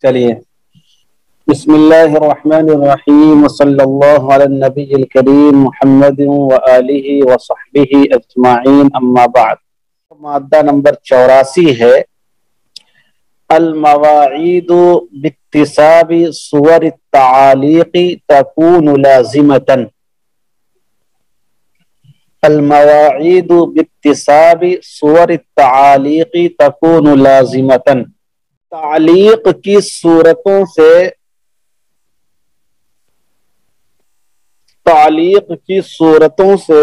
چلیے بسم اللہ الرحمن الرحیم وصلی اللہ علی النبی الکریم محمد وآلہ وصحبہ اجمعین اما بعد۔ مادہ نمبر 84 ہے المواعید باکتساب صور التعالیق تکون لازمة۔ المواعید باکتساب صور التعالیق تکون لازمة۔ تعلیق کی صورتوں سے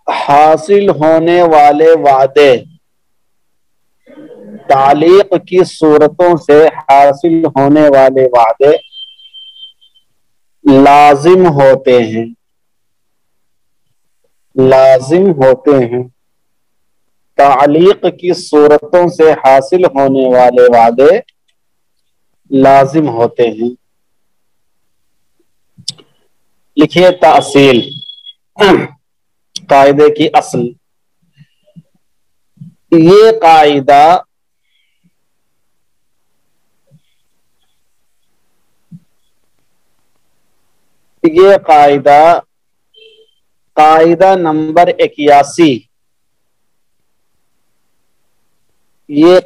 حاصل ہونے والے وعدے، تعلیق کی صورتوں سے حاصل ہونے والے وعدے لازم ہوتے ہیں، لازم ہوتے ہیں۔ تعلیق کی صورتوں سے حاصل ہونے والے وعدے لازم ہوتے ہیں۔ لکھیے تاصیل، قاعدے کی اصل۔ یہ قاعدہ نمبر 81، یہ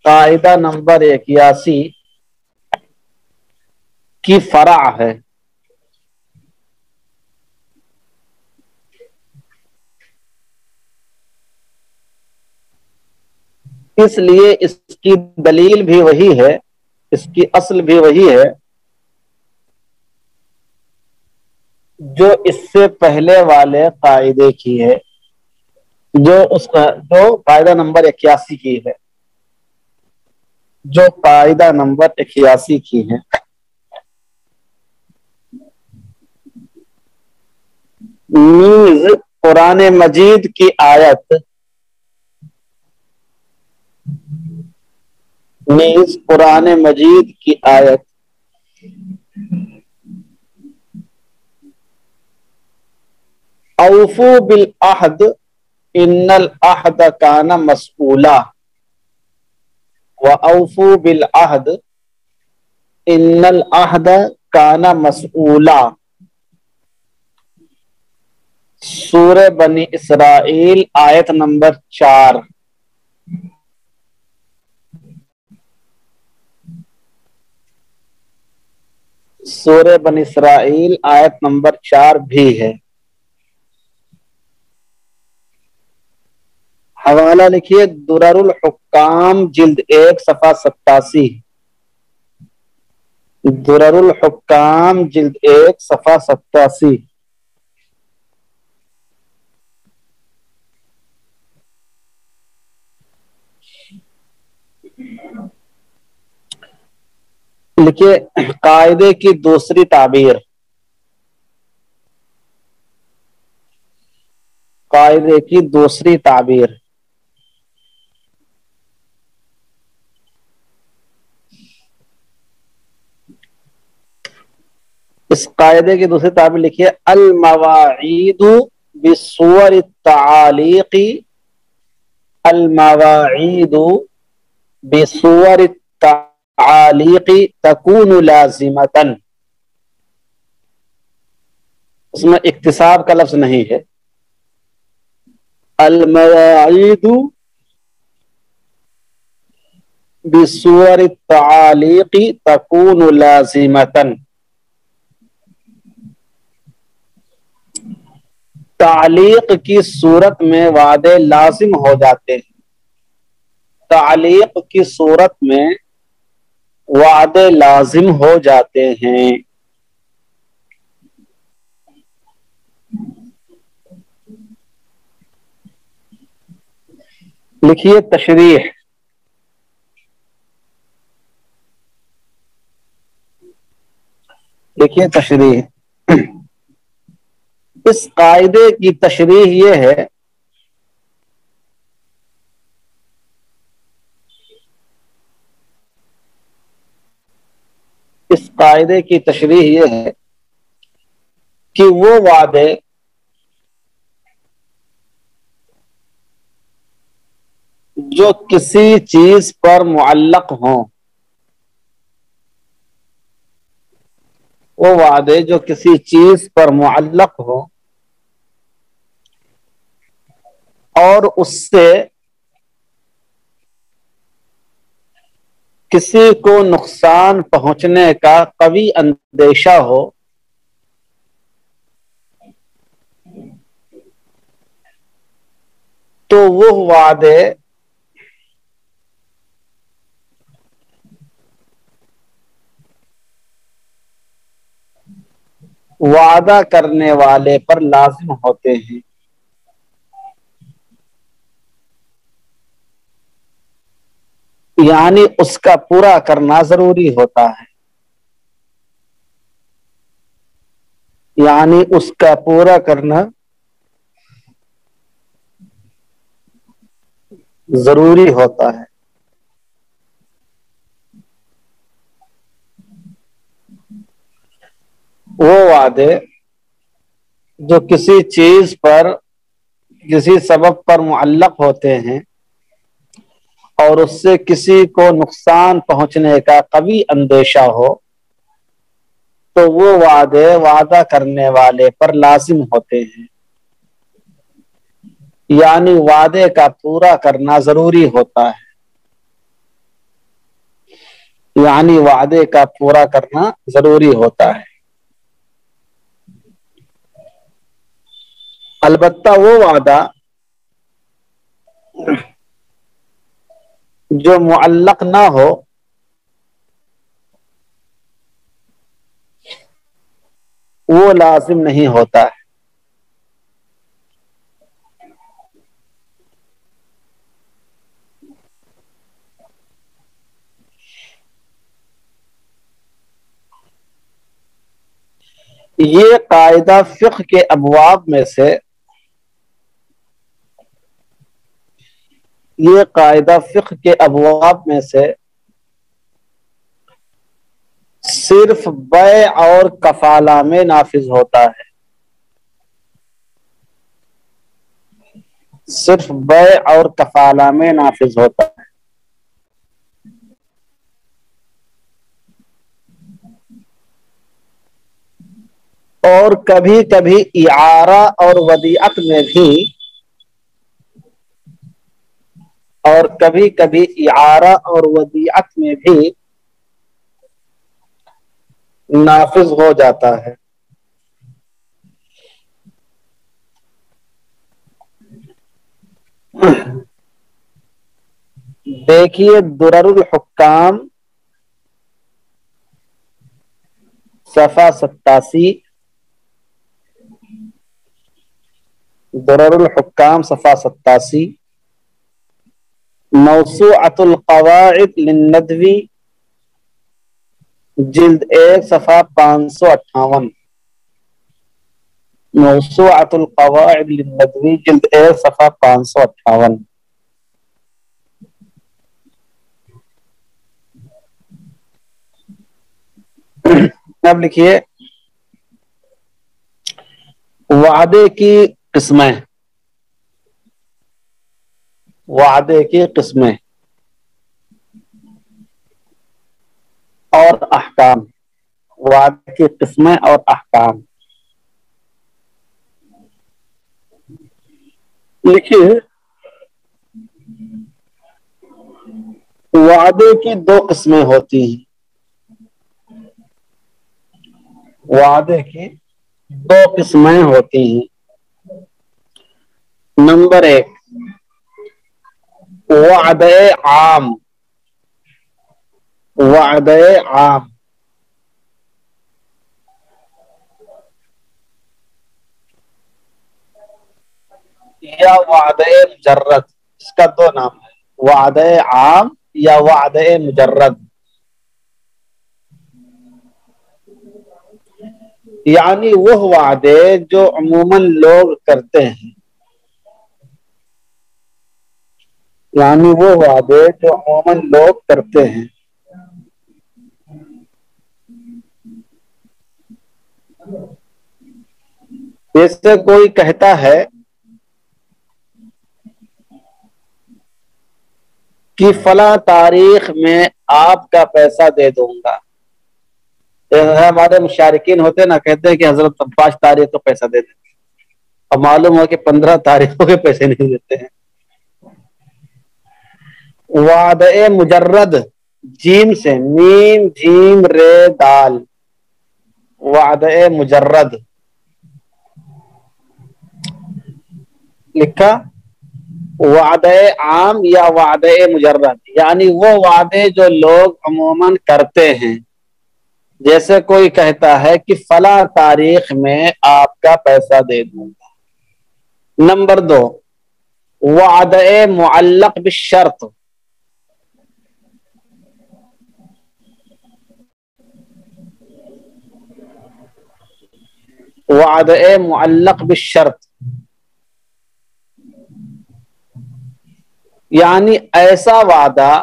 قاعدہ نمبر 81 کی فرع ہے۔ اس لیے اس کی دلیل بھی وہی ہے، اس کی اصل بھی وہی ہے جو اس سے پہلے والے قاعدے کی ہے، جو قاعدہ نمبر 81 کی ہے، جو قاعدہ نمبر 81 کی ہے۔ نیز قرآن مجید کی آیت، نیز قرآن مجید کی آیت اوفوا بالعہد ان العہد کان مسئولا، وَأَوْفُوا بِالْعَهْدِ إِنَّ الْعَهْدَ كَانَ مَسْئُولًا، سورہ بنی اسرائیل آیت نمبر 4۔ سورہ بنی اسرائیل آیت نمبر 4 بھی ہے۔ حوالہ لکھیے درر الحکام جلد 1 صفحہ 87، درر الحکام جلد 1 صفحہ 87۔ لکھیے قاعدے کی دوسری تعبیر، قاعدے کی دوسری تعبیر۔ اس قاعدے کی دوسری تعبیر لکھیے المواعید بصور التعالیق، المواعید بصور التعالیق تکون لازمۃ۔ اس میں اکتساب کا لفظ نہیں ہے۔ المواعید بصور التعالیق تکون لازمۃ، تعلیق کی صورت میں وعدے لازم ہو جاتے ہیں، تعلیق کی صورت میں وعدے لازم ہو جاتے ہیں۔ لکھیے تشریح، لکھیے تشریح۔ اس قاعدے کی تشریح یہ ہے اس قاعدے کی تشریح یہ ہے کہ وہ وعدے جو کسی چیز پر معلق ہوں، وہ وعدے جو کسی چیز پر معلق ہوں اور اس سے کسی کو نقصان پہنچنے کا قوی اندیشہ ہو، تو وہ وعدے وعدہ کرنے والے پر لازم ہوتے ہیں، یعنی اس کا پورا کرنا ضروری ہوتا ہے، یعنی اس کا پورا کرنا ضروری ہوتا ہے۔ وہ وعدے جو کسی چیز پر کسی سبب پر معلق ہوتے ہیں اور اس سے کسی کو نقصان پہنچنے کا قوی اندیشہ ہو، تو وہ وعدے وعدہ کرنے والے پر لازم ہوتے ہیں، یعنی وعدے کا پورا کرنا ضروری ہوتا ہے، یعنی وعدے کا پورا کرنا ضروری ہوتا ہے۔ البتہ وہ وعدہ جو معلق نہ ہو، وہ لازم نہیں ہوتا ہے۔ یہ قاعدہ فقہ کے ابواب میں سے صرف بیع اور کفالہ میں نافذ ہوتا ہے، صرف بیع اور کفالہ میں نافذ ہوتا ہے۔ اور کبھی کبھی اعارہ اور ودیعت میں بھی نافذ ہو جاتا ہے۔ دیکھیے درر الحکام صفحہ 87، درر الحکام صفحہ 87، موسوعۃ القواعد للندوی جلد 1 صفحہ 558، موسوعۃ القواعد للندوی جلد 1 صفحہ 558۔ اب لکھیے وعدے کی قسمیں، وعدے کی قسمیں اور احکام، وعدے کی قسمیں اور احکام۔ لکھیے وعدے کی 2 قسمیں ہوتی ہیں، وعدے کی 2 قسمیں ہوتی ہیں۔ نمبر 1 وعدے عام، وعدے عام یا وعدے مجرد، اس کا 2 نام ہے، وعدے عام یا وعدے مجرد۔ یعنی وہ وعدے جو عموماً لوگ کرتے ہیں، یعنی وہ وعدے جو عموماً لوگ کرتے ہیں۔ جیسے کوئی کہتا ہے کہ فلاں تاریخ میں آپ کا پیسہ دے دوں گا. ہمارے مشارکین ہوتے ہیں نا، کہتے ہیں کہ حضرت 5 تاریخ کو پیسہ دے دیں، اور معلوم ہو کہ 15 تاریخوں کے پیسے نہیں دیتے ہیں. وعدہ مجرد، جیم سے، میم جیم رے دال، وعدہ مجرد لکھا. وعدہ عام یا وعدہ مجرد یعنی وہ وعدے جو لوگ عموماً کرتے ہیں، جیسے کوئی کہتا ہے کہ فلاں تاریخ میں آپ کا پیسہ دے دوں گا. نمبر 2، وعدہ معلق بالشرط. وعدہ معلق بالشرط یعنی ایسا وعدہ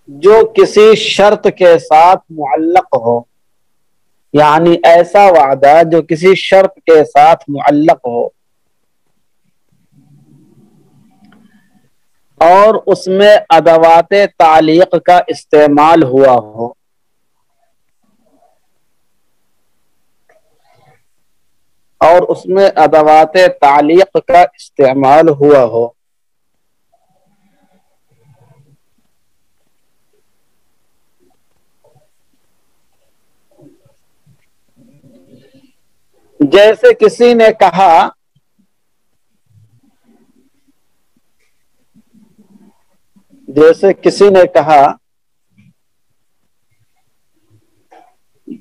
جو کسی شرط کے ساتھ معلق ہو، یعنی ایسا وعدہ جو کسی شرط کے ساتھ معلق ہو اور اس میں ادوات تعلیق کا استعمال ہوا ہو. اور اس میں ادوات تعلیق کا استعمال ہوا ہو. جیسے کسی نے کہا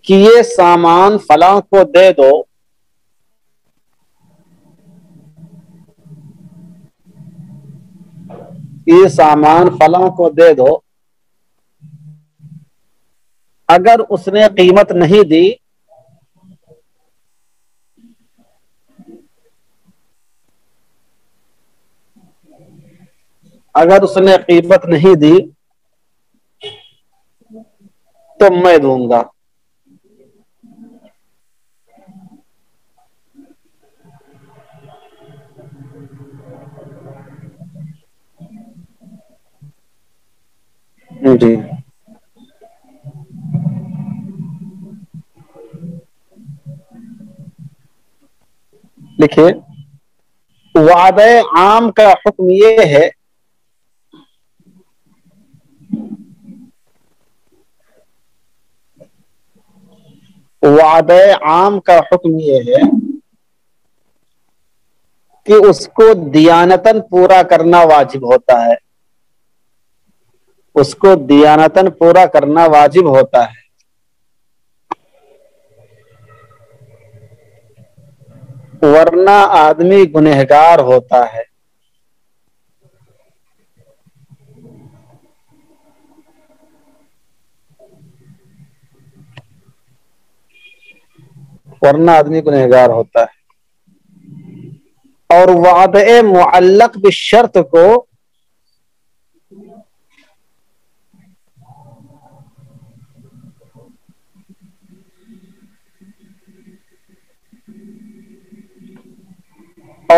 کہ یہ سامان فلاں کو دے دو، یہ سامان فلاں کو دے دو. اگر اس نے قیمت نہیں دی تو میں دوں گا. جی لکھیے. وعدہ عام کا حکم یہ ہے وعدہ عام کا حکم یہ ہے کہ اس کو دیانتاً پورا کرنا واجب ہوتا ہے. اس کو دیانتاً پورا کرنا واجب ہوتا ہے. ورنہ آدمی گنہگار ہوتا ہے. ہے.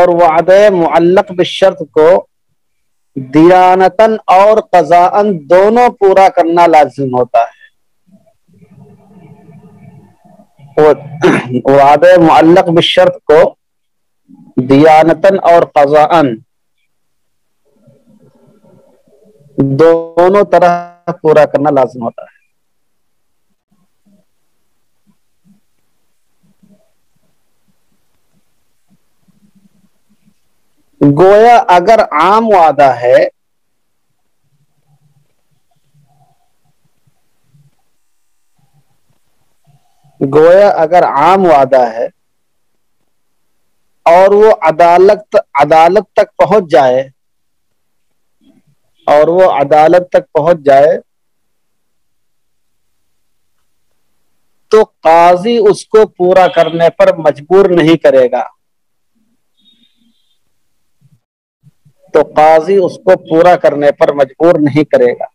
اور وعدہ معلق بالشرط کو دیانتاً اور قضاءً دونوں پورا کرنا لازم ہوتا ہے. وعدہ معلق بالشرط کو دیانتاً اور قضاءً دونوں طرح پورا کرنا لازم ہوتا ہے. گویا اگر عام وعدہ ہے اور وہ عدالت تک پہنچ جائے تو قاضی اس کو پورا کرنے پر مجبور نہیں کرے گا.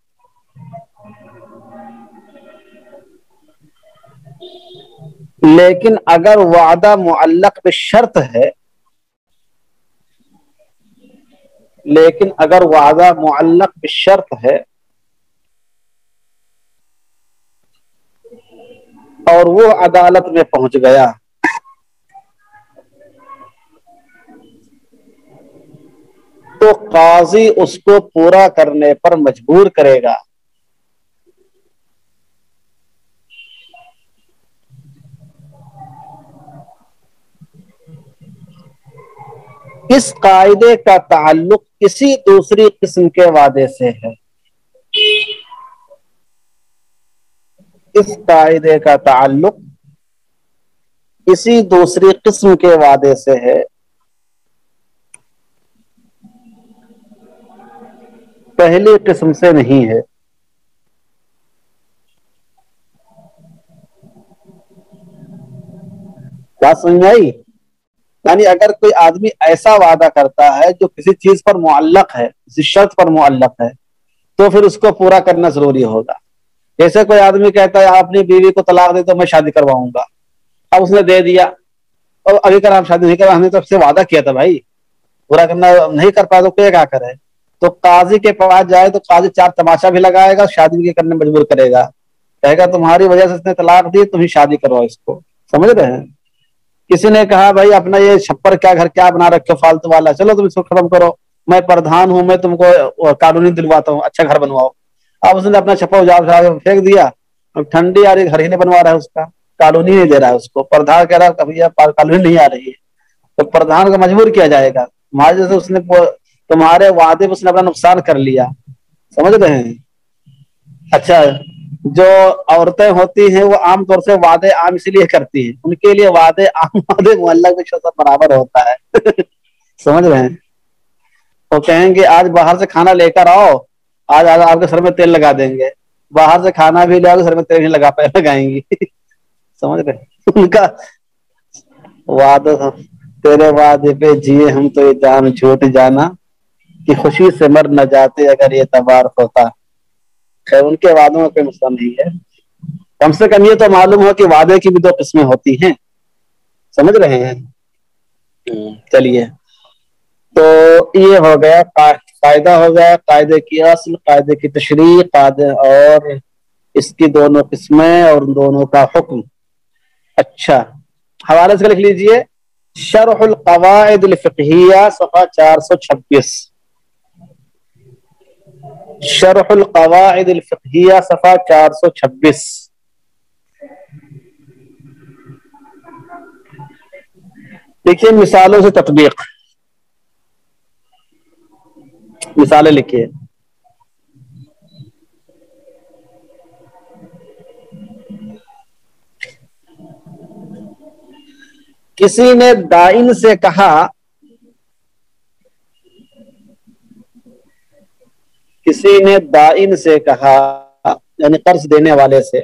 لیکن اگر وعدہ معلق بشرط ہے، لیکن اگر وعدہ معلق بشرط ہے اور وہ عدالت میں پہنچ گیا تو قاضی اس کو پورا کرنے پر مجبور کرے گا۔ اس قاعدے کا تعلق کسی دوسری قسم کے وعدے سے ہے۔ اس قاعدے کا تعلق کسی دوسری قسم کے وعدے سے ہے، پہلی قسم سے نہیں ہے۔ بات سمجھ میں آئی؟ یعنی اگر کوئی آدمی ایسا وعدہ کرتا ہے جو کسی چیز پر معلق ہے، کسی شرط پر معلق ہے، تو پھر اس کو پورا کرنا ضروری ہوگا۔ جیسے کوئی آدمی کہتا ہے آپ اپنی بیوی کو طلاق دے تو میں شادی کرواؤں گا، اب اس نے دے دیا اور ابھی کر ہم شادی نہیں کروا، ہم نے تو اس سے وعدہ کیا تھا بھائی، پورا کرنا نہیں کر پایا تو کیا کرے؟ تو قاضی کے پاس جائے تو قاضی چار تماشا بھی لگائے گا، شادی بھی کرنے مجبور کرے گا، کہے گا تمہاری وجہ سے اس نے طلاق دی، تم ہی شادی کرواؤ اس کو۔ سمجھ رہے ہیں؟ کسی نے کہا بھائی اپنا یہ چھپر کیا گھر کیا بنا رکھے فالتو والا، چلو تم اس کو ختم کرو، میں پردھان ہوں، میں تم کو قانونی دلواتا ہوں، اچھا گھر بنواؤ۔ اب اس نے اپنا چھپا اجاڑ پھینک دیا، اب ٹھنڈی آ رہی، گھر ہی نہیں بنوا رہا ہے، اس کا قانونی نہیں دے رہا ہے اس کو، پردھان کہہ رہا ہے قانونی نہیں آ رہی ہے، تو پردھان کو مجبور کیا جائے گا۔ تمہارے جیسے اس نے تمہارے وعدے میں اس نے اپنا نقصان کر لیا۔ سمجھ رہے ہیں؟ اچھا، جو عورتیں ہوتی ہیں وہ عام طور سے وعدے عام اسی لیے کرتی ہیں، ان کے لیے وعدے عام وعدے معلق میں شرط برابر ہوتا ہے۔ سمجھ رہے ہیں؟ وہ کہیں گے آج باہر سے کھانا لے کر آؤ، آج آپ کے سر میں تیل لگا دیں گے، باہر سے کھانا بھی لے آؤ سر میں تیل نہیں لگائیں گی۔ سمجھ رہے؟ ان کا وعدہ تیرے وعدے پہ جیے ہم تو یہ جان چھوٹ جانا کہ خوشی سے مر نہ جاتے اگر یہ تبار ہوتا۔ خیر ان کے وعدوں کا کوئی مسئلہ نہیں ہے، کم سے کم یہ تو معلوم ہو کہ وعدے کی بھی دو قسمیں ہوتی ہیں۔ سمجھ رہے ہیں؟ چلیے، تو یہ ہو گیا قاعدہ، ہو گیا قاعدے کی اصل، قاعدے کی تشریح، قاعدے اور اس کی دونوں قسمیں اور دونوں کا حکم۔ اچھا، حوالے سے لکھ لیجئے، شرح القواعد الفقہیہ صفحہ 426، شرح القواعد الفقہیہ صفحہ 426۔ دیکھیے مثالوں سے تطبیق، مثالیں لکھیے۔ کسی نے دائن سے کہا، کسی نے دائن سے کہا یعنی قرض دینے والے سے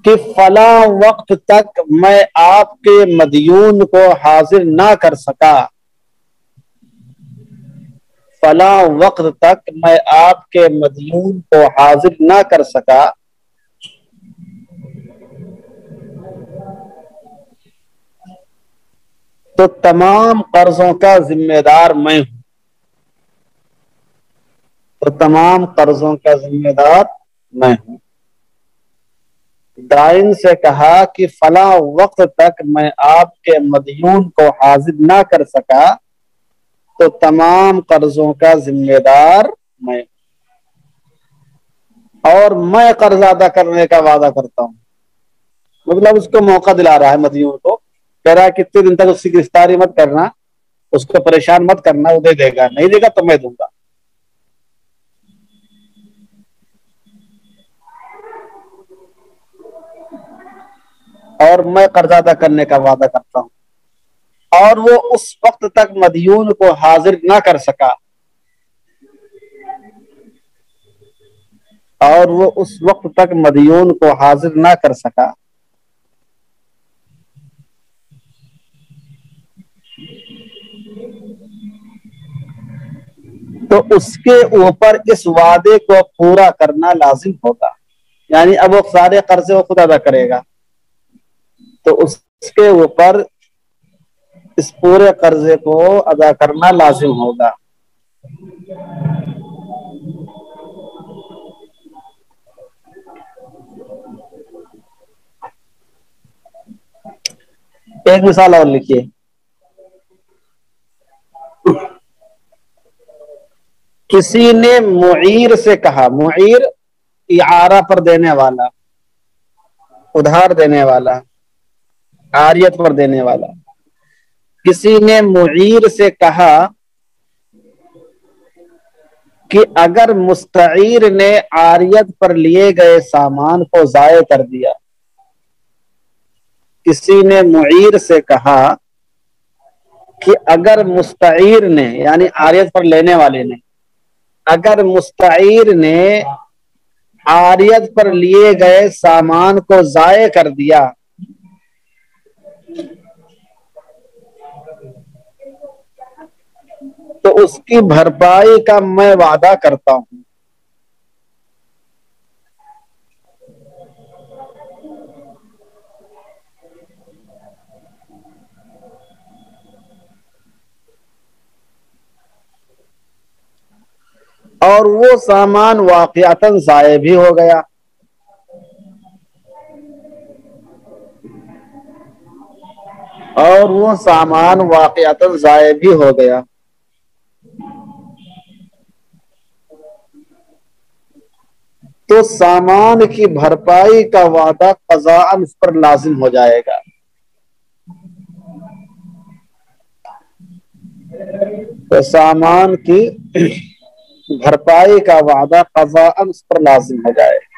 کہ فلاں وقت تک میں آپ کے مدیون کو حاضر نہ کر سکا، فلاں وقت تک میں آپ کے مدیون کو حاضر نہ کر سکا، تو تمام قرضوں کا ذمہ دار میں ہوں، تو تمام قرضوں کا ذمہ دار میں ہوں۔ دائن سے کہا کہ فلاں وقت تک میں آپ کے مدیون کو حاضر نہ کر سکا، تو تمام قرضوں کا ذمہ دار میں ہوں، اور میں قرض ادا کرنے کا وعدہ کرتا ہوں۔ مطلب اس کو موقع دلا رہا ہے مدیون کو، کہہ رہا ہے کتنے دن تک اس کی گرفتاری مت کرنا، اس کو پریشان مت کرنا، وہ دے دے گا، نہیں دے گا تو میں دوں گا۔ اور میں قرض ادا کرنے کا وعدہ کرتا ہوں، اور وہ اس وقت تک مدیون کو حاضر نہ کر سکا، اور وہ اس وقت تک مدیون کو حاضر نہ کر سکا، تو اس کے اوپر اس وعدے کو پورا کرنا لازم ہوگا۔ یعنی اب وہ سارے قرضے وہ خود ادا کرے گا، تو اس کے اوپر اس پورے قرضے کو ادا کرنا لازم ہوگا۔ ایک مثال اور لکھیے، کسی نے معیر سے کہا، معیر اعارہ پر دینے والا، ادھار دینے والا، عاریت پر دینے والا، کسی نے معیر سے کہا کہ اگر مستعیر نے عاریت پر لیے گئے سامان کو ضائع کر دیا، کسی نے معیر سے کہا کہ اگر مستعیر نے، یعنی عاریت پر لینے والے نے، اگر مستعیر نے عاریت پر لیے گئے سامان کو ضائع کر دیا تو اس کی بھرپائی کا میں وعدہ کرتا ہوں۔ اور وہ سامان واقعتاً ضائع بھی ہو گیا، اور وہ سامان واقعتاً ضائع بھی ہو گیا، تو سامان کی بھرپائی کا وعدہ قضاءً اس پر لازم ہو جائے گا۔ تو سامان کی بھرپائی کا وعدہ قضاءً اس پر لازم ہو جائے گا۔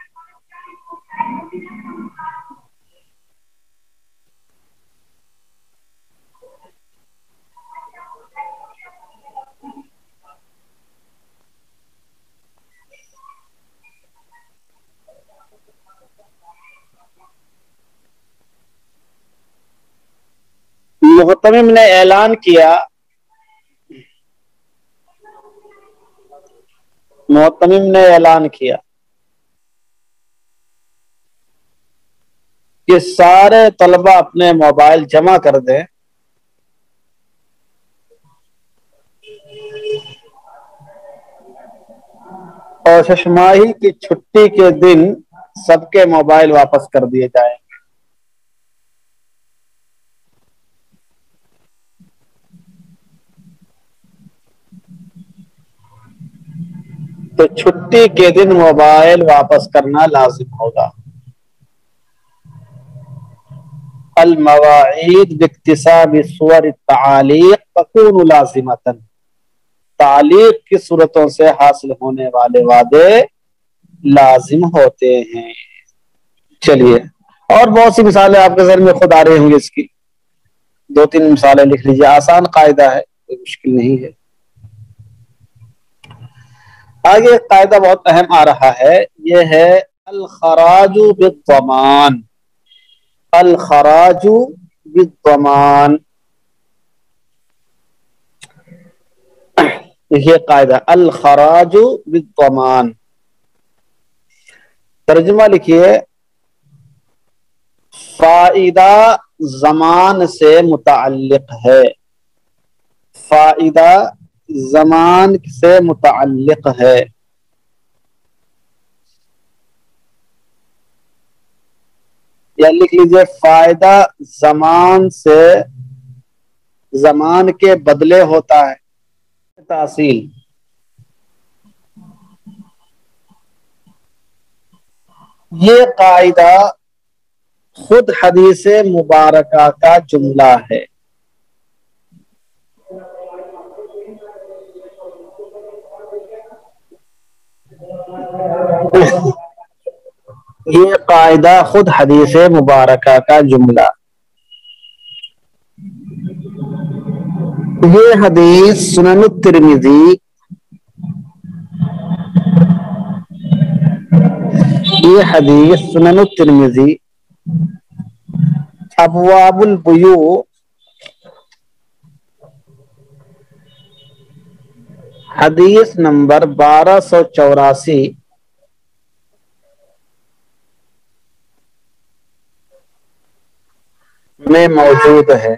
محتمم نے اعلان کیا، محتمم نے اعلان کیا کہ سارے طلبہ اپنے موبائل جمع کر دیں، اور ششماہی کی چھٹی کے دن سب کے موبائل واپس کر دیے جائیں۔ تو چھٹی کے دن موبائل واپس کرنا لازم ہوگا۔ المواعید باکتساب صور التعالیق تکون لازمۃ، تعلیق کی صورتوں سے حاصل ہونے والے وعدے لازم ہوتے ہیں۔ چلیے، اور بہت سی مثالیں آپ کے ذہن میں خود آ رہی ہوں گی، اس کی 2-3 مثالیں لکھ لیجیے، آسان قاعدہ ہے، کوئی مشکل نہیں ہے۔ آگے ایک قاعدہ بہت اہم آ رہا ہے، یہ ہے الخراج بالضمان، الخراج بالضمان۔ یہ قاعدہ الخراج بالضمان، ترجمہ لکھیے، فائدہ زمان سے متعلق ہے، فائدہ زمان سے متعلق ہے، یا لکھ لیجئے فائدہ زمان سے، زمان کے بدلے ہوتا ہے، تحصیل۔ یہ قاعدہ خود حدیث مبارکہ کا جملہ ہے، یہ قاعدہ خود حدیث مبارکہ کا جملہ، یہ حدیث سنن الترمذی، یہ حدیث سنن الترمذی ابواب البیوع حدیث نمبر 1284 میں موجود ہے۔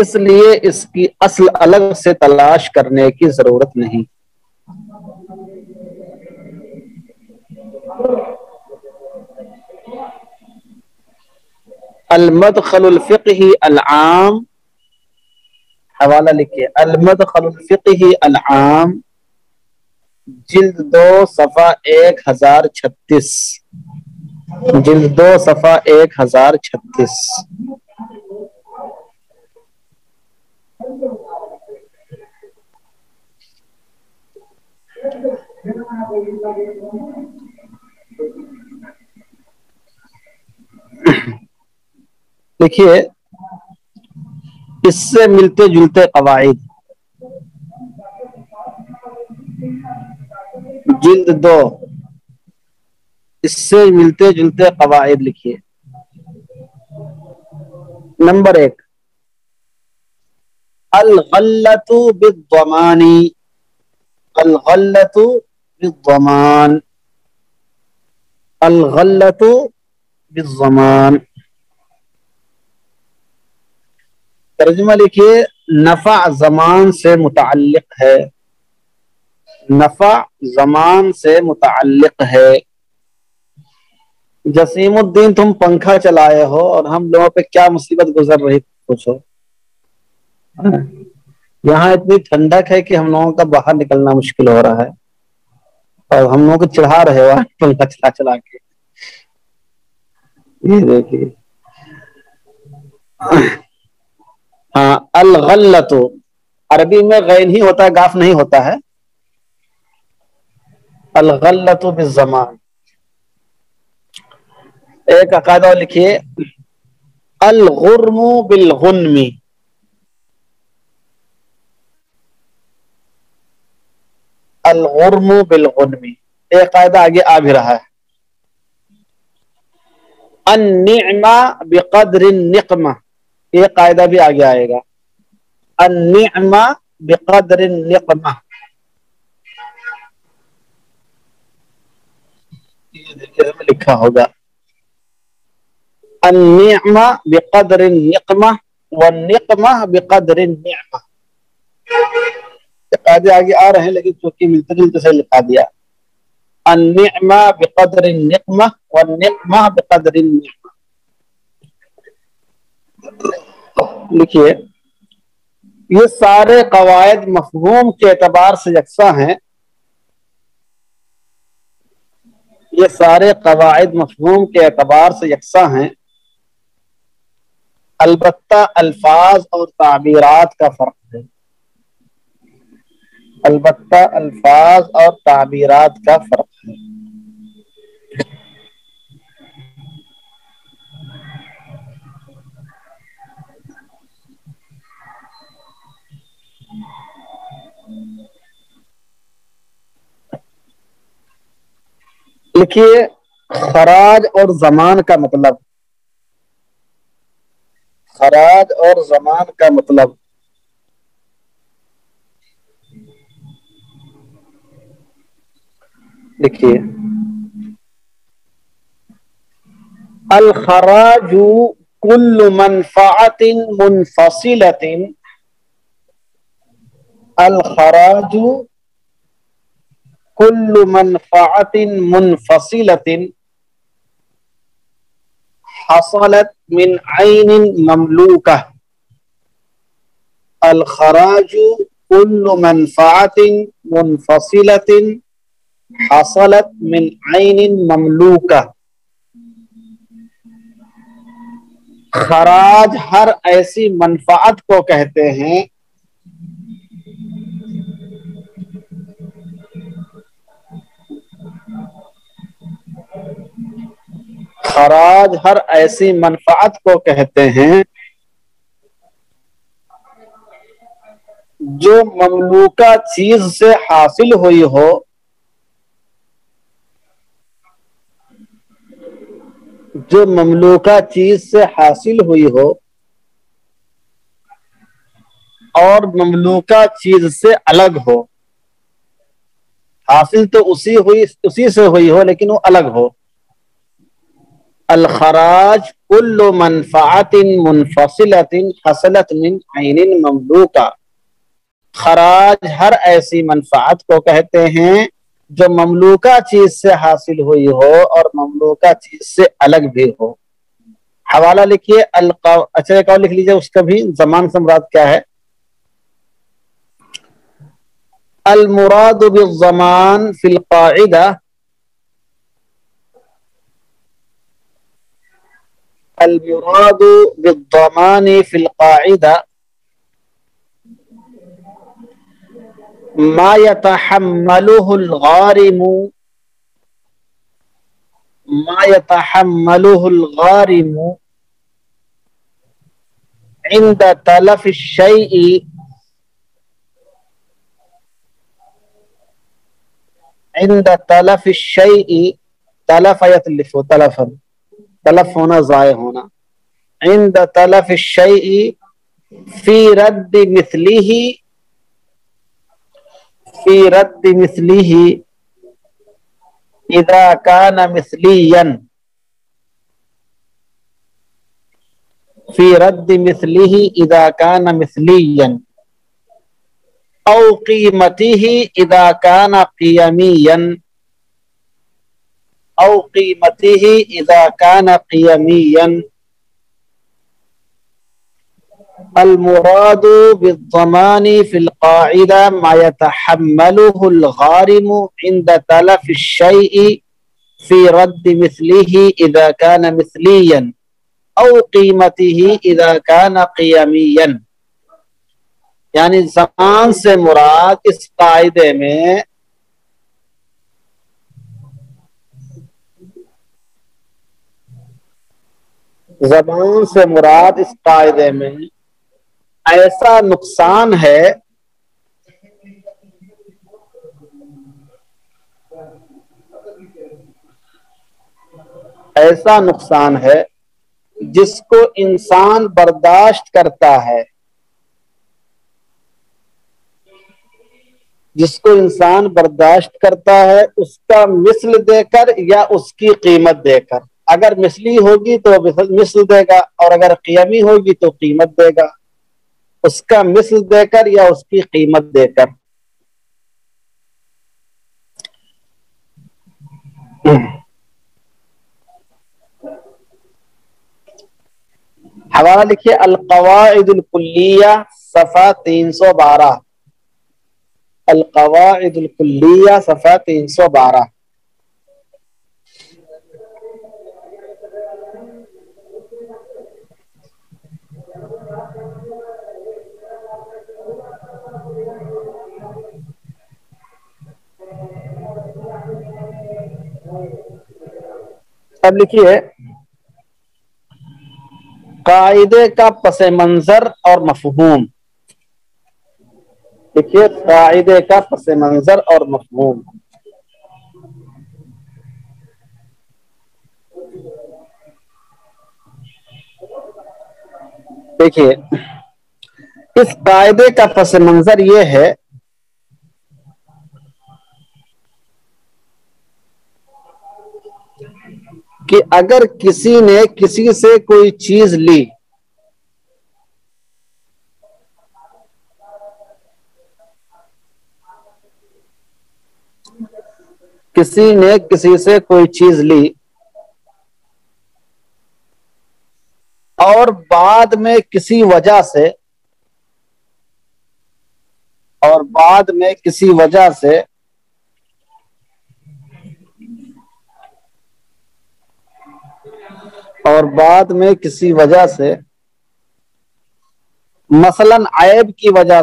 اس لیے اس کی اصل الگ سے تلاش کرنے کی ضرورت نہیں۔ المدخل الفقہی العام، حوالہ لکھیے، المدخل الفقہی العام، جلد 2 صفحہ 1036، جلد 2 صفحہ 1036۔ دیکھیے اس سے ملتے جلتے قواعد، جلد 2، اس سے ملتے جلتے قواعد لکھیے۔ نمبر 1، الغلۃ بالضمان، الغلۃ بالضمان، الغلۃ بالضمان۔ ترجمہ لکھیے، نفع زمان سے متعلق ہے، نفع زمان سے متعلق ہے۔ جسیم الدین تم پنکھا چلائے ہو اور ہم لوگوں پہ کیا مصیبت گزر رہی پوچھو۔ یہاں اتنی ٹھنڈک ہے کہ ہم لوگوں کا باہر نکلنا مشکل ہو رہا ہے، اور ہم لوگوں کو چڑھا رہے ہو پنکھا چلا چلا کے۔ یہ دیکھیے، ہاں، الغلۃ عربی میں غین ہی ہوتا ہے، گاف نہیں ہوتا ہے۔ الغلۃ بالضمان۔ ایک عقائدہ لکھیے، الغرم بالغنم، الغرم بالغنم۔ ایک قاعدہ آگے آ بھی رہا ہے، النعمہ بقدر النقمہ، یہ قاعدہ بھی آگے آئے گا، النعمہ بقدر النقمہ۔ یہ دیکھیے لکھا ہوگا، النعمہ بقدر النقمہ والنقمہ بقدر النعمہ۔ قاعدے آگے آ رہے ہیں لیکن چونکہ ملتے جلتے سے لکھا دیا، النعمہ بقدر النقمہ والنقمہ بقدر النعمہ۔ لکھیے، یہ سارے قواعد مفہوم کے اعتبار سے یکساں ہیں، یہ سارے قواعد مفہوم کے اعتبار سے یکساں ہیں، البتہ الفاظ اور تعبیرات کا فرق ہے، البتہ الفاظ اور تعبیرات کا فرق ہے۔ لکھیے، خراج اور زمان کا مطلب، خراج اور زمان کا مطلب، لکھیے، الخراج كل منفعة منفصلة، الخراج كل منفعة منفصلة حصلت من عين مملوكة، الخراج كل منفعة منفصلة حصلت من عين مملوكة۔ خراج ہر ایسی منفعت کو کہتے ہیں خراج ہر ایسی منفعت کو کہتے ہیں جو مملوکہ چیز سے حاصل ہوئی ہو، جو مملوکہ چیز سے حاصل ہوئی ہو اور مملوکہ چیز سے الگ ہو۔ حاصل تو اسی سے ہوئی ہو لیکن وہ الگ ہو. الخراج کل منفعت منفصلۃ حصلت من عین مملوکہ. خراج ہر ایسی منفعت کو کہتے ہیں جو مملوکہ چیز سے حاصل ہوئی ہو اور مملوکہ چیز سے الگ بھی ہو. حوالہ لکھیے اچھا ایک اور لکھ لیجیے اس کا بھی. زمان سے مراد کیا ہے؟ المراد بالضمان فی القاعدہ المراد بالضمان فی القاعدہ ما يتحمله الغارم عند تلف الشيء تلف يتلف تلفا تلف ہونا ضائع ہونا. عند تلف الشيء في رد مثله اذا كان مثليا او قيمته اذا كان قيميا. المراد بالضمان في القاعدة ما يتحمله الغارم عند تلف الشيء في رد مثله إذا كان مثليا أو قيمته إذا كان قيميا. یعنی زمان سے مراد اس قاعدے میں ایسا نقصان ہے جس کو انسان برداشت کرتا ہے اس کا مثل دے کر یا اس کی قیمت دے کر. اگر مثلی ہوگی تو مثل دے گا اور اگر قیمی ہوگی تو قیمت دے گا. اس کا مثل دے کر یا اس کی قیمت دے کر. حوالہ لکھیے القواعد الکلیہ صفحہ 312. القواعد الکلیہ صفحہ 312. اب لکھیے قاعدے کا پس منظر اور مفہوم. دیکھیے قاعدے کا پس منظر اور مفہوم. دیکھیے اس قاعدے کا پس منظر یہ ہے کہ اگر کسی نے کسی سے کوئی چیز لی اور بعد میں کسی وجہ سے مثلاً عیب کی وجہ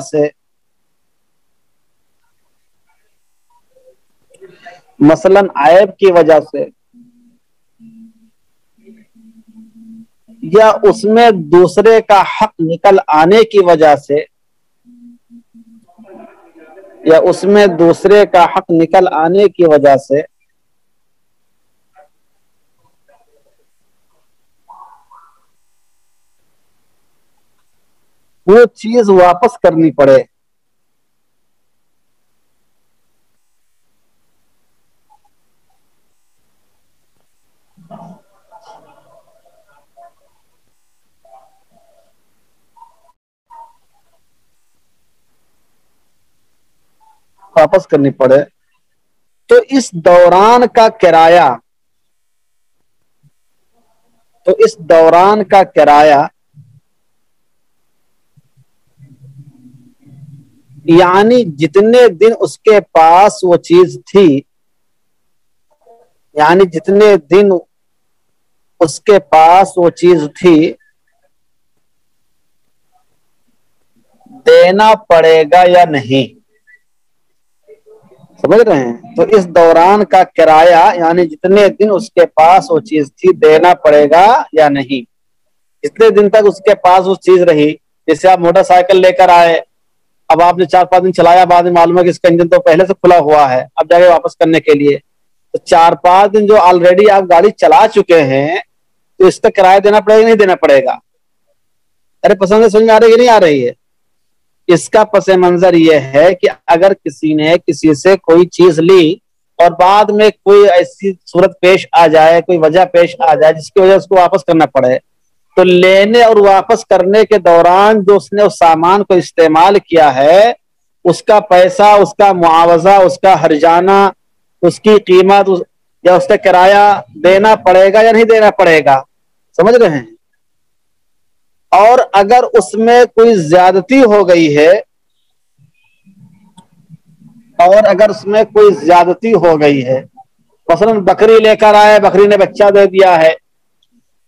سے یا اس میں دوسرے کا حق نکل آنے کی وجہ سے وہ چیز واپس کرنی پڑے واپس کرنی پڑے تو اس دوران کا کرایہ یعنی جتنے دن اس کے پاس وہ چیز تھی، دینا پڑے گا یا نہیں؟ سمجھ رہے ہیں؟ تو اس دوران کا کرایہ یعنی جتنے دن اس کے پاس وہ چیز تھی دینا پڑے گا یا نہیں، جتنے دن تک اس کے پاس وہ چیز رہی. جیسے آپ موٹر سائیکل لے کر آئے، اب آپ نے 4-5 دن چلایا، بعد میں معلوم ہے کہ اس کا انجن تو پہلے سے کھلا ہوا ہے، اب جا کے واپس کرنے کے لیے تو 4-5 دن جو آلریڈی آپ گاڑی چلا چکے ہیں تو اس کا کرایہ دینا پڑے گا نہیں دینا پڑے گا؟ ارے پسند سمجھ میں آ رہی ہے نہیں آ رہی ہے؟ اس کا پس منظر یہ ہے کہ اگر کسی نے کسی سے کوئی چیز لی اور بعد میں کوئی ایسی صورت پیش آ جائے، کوئی وجہ پیش آ جائے جس کی وجہ اس کو واپس کرنا پڑے، تو لینے اور واپس کرنے کے دوران جو اس نے اس سامان کو استعمال کیا ہے اس کا پیسہ، اس کا معاوضہ، اس کا ہرجانہ، اس کی قیمت یا اس کا کرایہ دینا پڑے گا یا نہیں دینا پڑے گا؟ سمجھ رہے ہیں؟ اور اگر اس میں کوئی زیادتی ہو گئی ہے مثلا بکری لے کر آئے، بکری نے بچہ دے دیا ہے،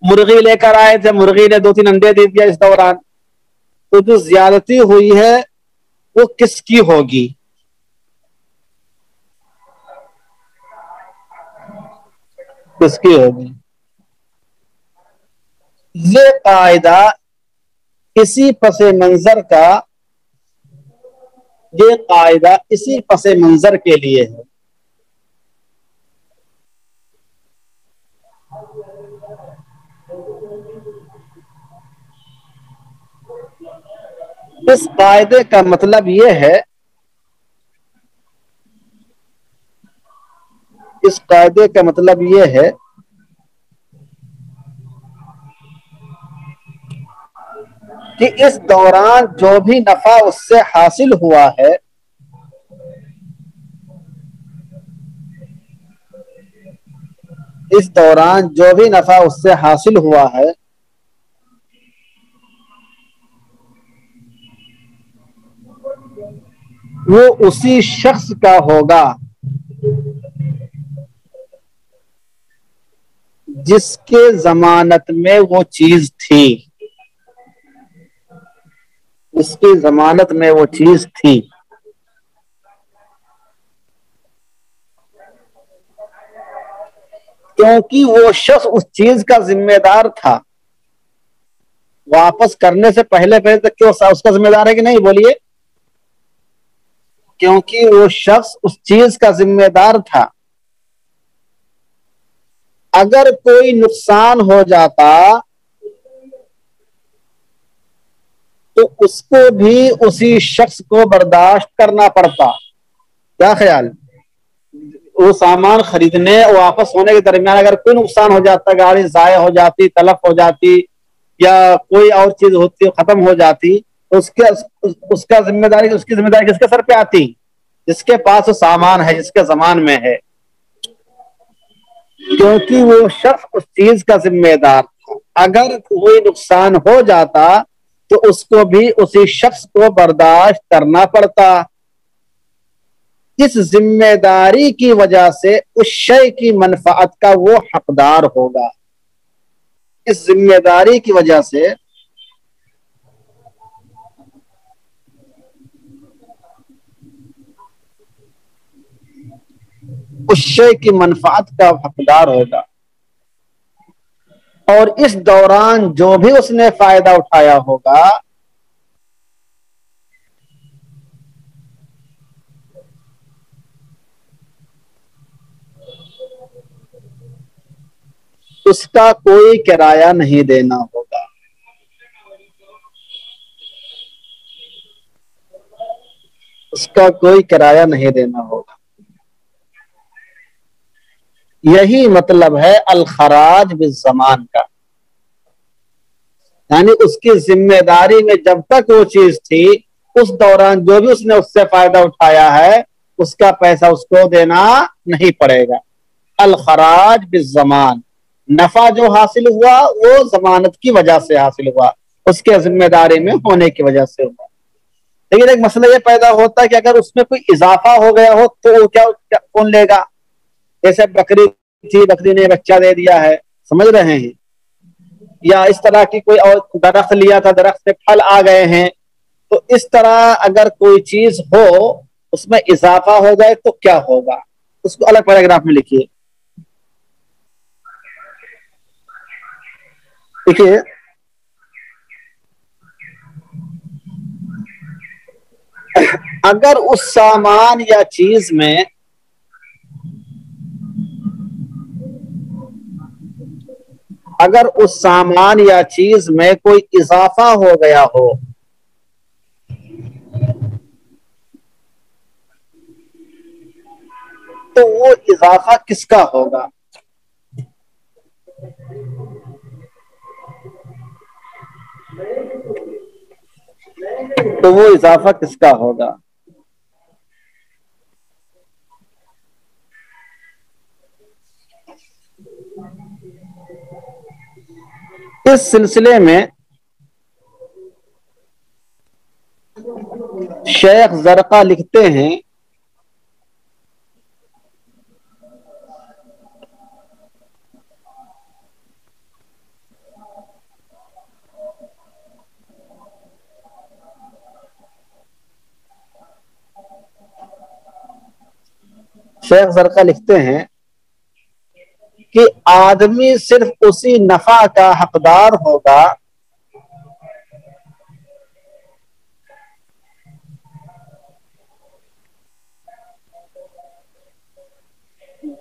مرغی لے کر آئے تھے، مرغی نے 2-3 انڈے دے دیا اس دوران، تو جو زیادتی ہوئی ہے وہ کس کی ہوگی؟ کس کی ہوگی؟ یہ قاعدہ اسی پس منظر کے لیے ہے. اس قاعدے کا مطلب یہ ہے کہ اس دوران جو بھی نفع اس سے حاصل ہوا ہے وہ اسی شخص کا ہوگا جس کے ضمانت میں وہ چیز تھی. کیونکہ وہ شخص اس چیز کا ذمہ دار تھا. واپس کرنے سے پہلے تک کہ اس کا ذمہ دار ہے کہ نہیں؟ بولیے. کیونکہ وہ شخص اس چیز کا ذمہ دار تھا. اگر کوئی نقصان ہو جاتا تو اس کو بھی اسی شخص کو برداشت کرنا پڑتا. کیا خیال؟ وہ سامان خریدنے واپس ہونے کے درمیان اگر کوئی نقصان ہو جاتا، گاڑی ضائع ہو جاتی، تلف ہو جاتی یا کوئی اور چیز ہوتی ختم ہو جاتی تو اس کی ذمہ داری کس کے سر پہ آتی؟ جس کے پاس وہ سامان ہے، جس کے ضمان میں ہے. کیونکہ وہ شخص اس چیز کا ذمہ دار تھا. اگر کوئی نقصان ہو جاتا تو اس کو بھی اسی شخص کو برداشت کرنا پڑتا. اس ذمہ داری کی وجہ سے اس شے کی منفعت کا وہ حقدار ہوگا. اس ذمہ داری کی وجہ سے اس شے کی منفعت کا حقدار ہوگا. اور اس دوران جو بھی اس نے فائدہ اٹھایا ہوگا اس کا کوئی کرایہ نہیں دینا ہوگا. اس کا کوئی کرایہ نہیں دینا ہوگا. یہی مطلب ہے الخراج بالضمان کا. یعنی اس کی ذمہ داری میں جب تک وہ چیز تھی اس دوران جو بھی اس نے اس سے فائدہ اٹھایا ہے اس کا پیسہ اس کو دینا نہیں پڑے گا. الخراج بالضمان، نفع جو حاصل ہوا وہ ضمانت کی وجہ سے حاصل ہوا، اس کے ذمہ داری میں ہونے کی وجہ سے ہوا. لیکن ایک مسئلہ یہ پیدا ہوتا ہے کہ اگر اس میں کوئی اضافہ ہو گیا ہو تو وہ کیا کون لے گا؟ جیسے بکری تھی، بکری نے بچہ دے دیا ہے، سمجھ رہے ہیں، یا اس طرح کی کوئی اور درخت لیا تھا، درخت سے پھل آ گئے ہیں. تو اس طرح اگر کوئی چیز ہو اس میں اضافہ ہو جائے تو کیا ہوگا، اس کو الگ پیراگراف میں لکھیے. دیکھیے اگر اس سامان یا چیز میں کوئی اضافہ ہو گیا ہو تو وہ اضافہ کس کا ہوگا؟ تو وہ اضافہ کس کا ہوگا؟ اس سلسلے میں شیخ زرقہ لکھتے ہیں کہ آدمی صرف اسی نفع کا حقدار ہوگا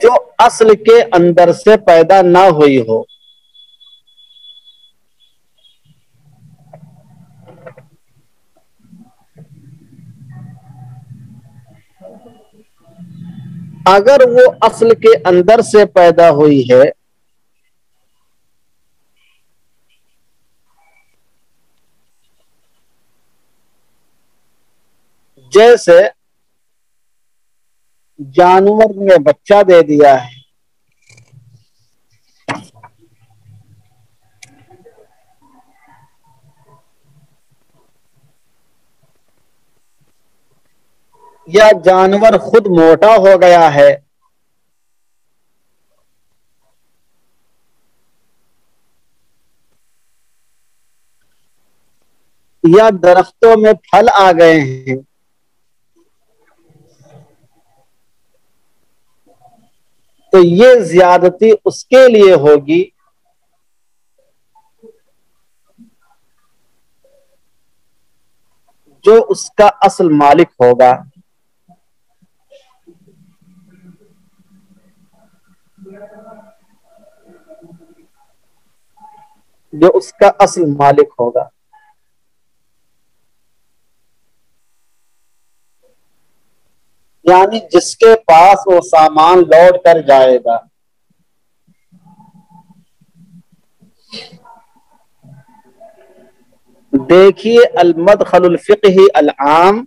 جو اصل کے اندر سے پیدا نہ ہوئی ہو. اگر وہ اصل کے اندر سے پیدا ہوئی ہے جیسے جانور نے بچہ دے دیا ہے، یا جانور خود موٹا ہو گیا ہے، یا درختوں میں پھل آ گئے ہیں، تو یہ زیادتی اس کے لیے ہوگی جو اس کا اصل مالک ہوگا. جو اس کا اصل مالک ہوگا. یعنی جس کے پاس وہ سامان لوٹ کر جائے گا. دیکھیے المدخل الفقہی العام،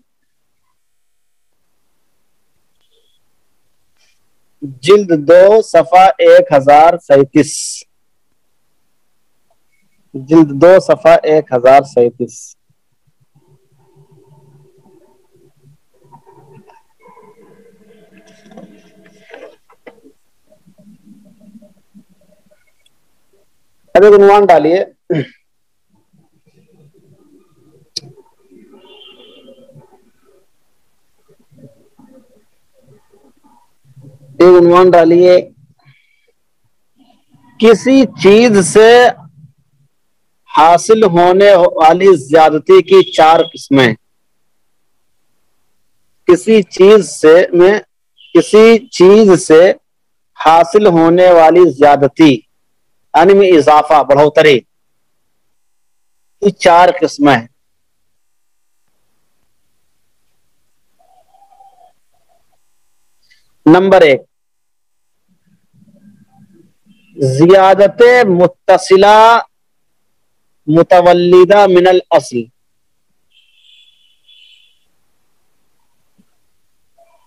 جلد 2 صفحہ 1037، جلد 2 صفحہ 1037. ابھی عنوان ڈالیے. ایک عنوان ڈالیے، کسی چیز سے حاصل ہونے والی زیادتی کی 4 قسمیں. کسی چیز سے حاصل ہونے والی زیادتی یعنی میں اضافہ، بڑھوتری کی 4 قسمیں. نمبر 1، زیادت متصلہ متولدہ من الاصل.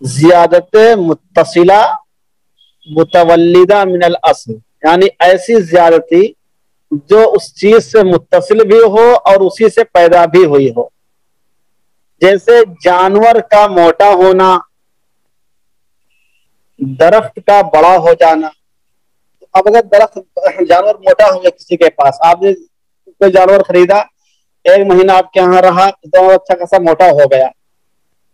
زیادت متصلہ متولدہ من الاصل، یعنی ایسی زیادتی جو اس چیز سے متصل بھی ہو اور اسی سے پیدا بھی ہوئی ہو، جیسے جانور کا موٹا ہونا، درخت کا بڑا ہو جانا۔ اب اگر درخت جانور موٹا ہو گیا کسی کے پاس، آپ نے کوئی جانور خریدا، ایک مہینہ آپ کے یہاں رہا تو اچھا خاصا موٹا ہو گیا،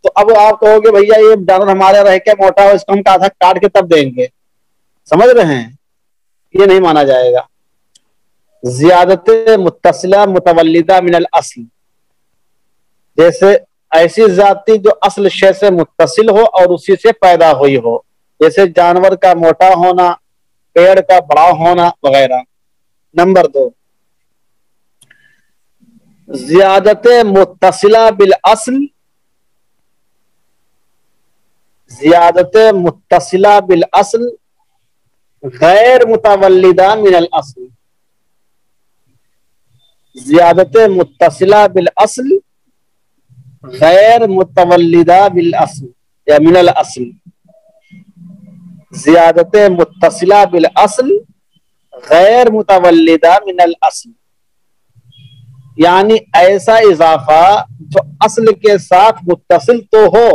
تو اب آپ کہو گے بھیا یہ جانور ہمارے رہ کے موٹا ہو، اس کو ہم آدھا کاٹ کے تب دیں گے، سمجھ رہے ہیں؟ یہ نہیں مانا جائے گا۔ زیادت متصلہ متولدہ من الاصل، جیسے ایسی ذاتی جو اصل شے سے متصل ہو اور اسی سے پیدا ہوئی ہو، جیسے جانور کا موٹا ہونا، پیڑ کا بڑا ہونا وغیرہ۔ نمبر 2، زیادت متصلہ بالاصل، زیادت متصلہ بالاصل غیر متولدہ من الاصل، زیادت متصلہ بالاصل غیر متولدہ بالاصل یا من الاصل، زیادت متصلہ بالاصل غیر متولدہ من الاصل، یعنی ایسا اضافہ جو اصل کے ساتھ متصل تو ہو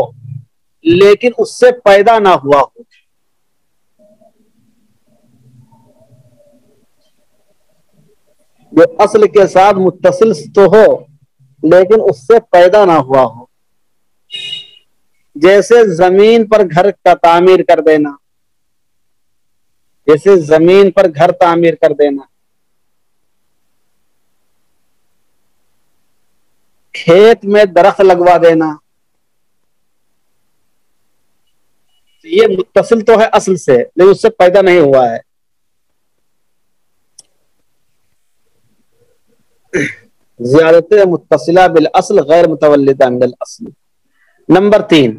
لیکن اس سے پیدا نہ ہوا ہو، جو اصل کے ساتھ متصل تو ہو لیکن اس سے پیدا نہ ہوا ہو، جیسے زمین پر گھر کا تعمیر کر دینا، جیسے زمین پر گھر تعمیر کر دینا، کھیت میں درخت لگوا دینا، یہ متصل تو ہے اصل سے لیکن اس سے پیدا نہیں ہوا ہے۔ زیادت متصلہ بالاصل غیر متولدہ من الاصل۔ نمبر 3،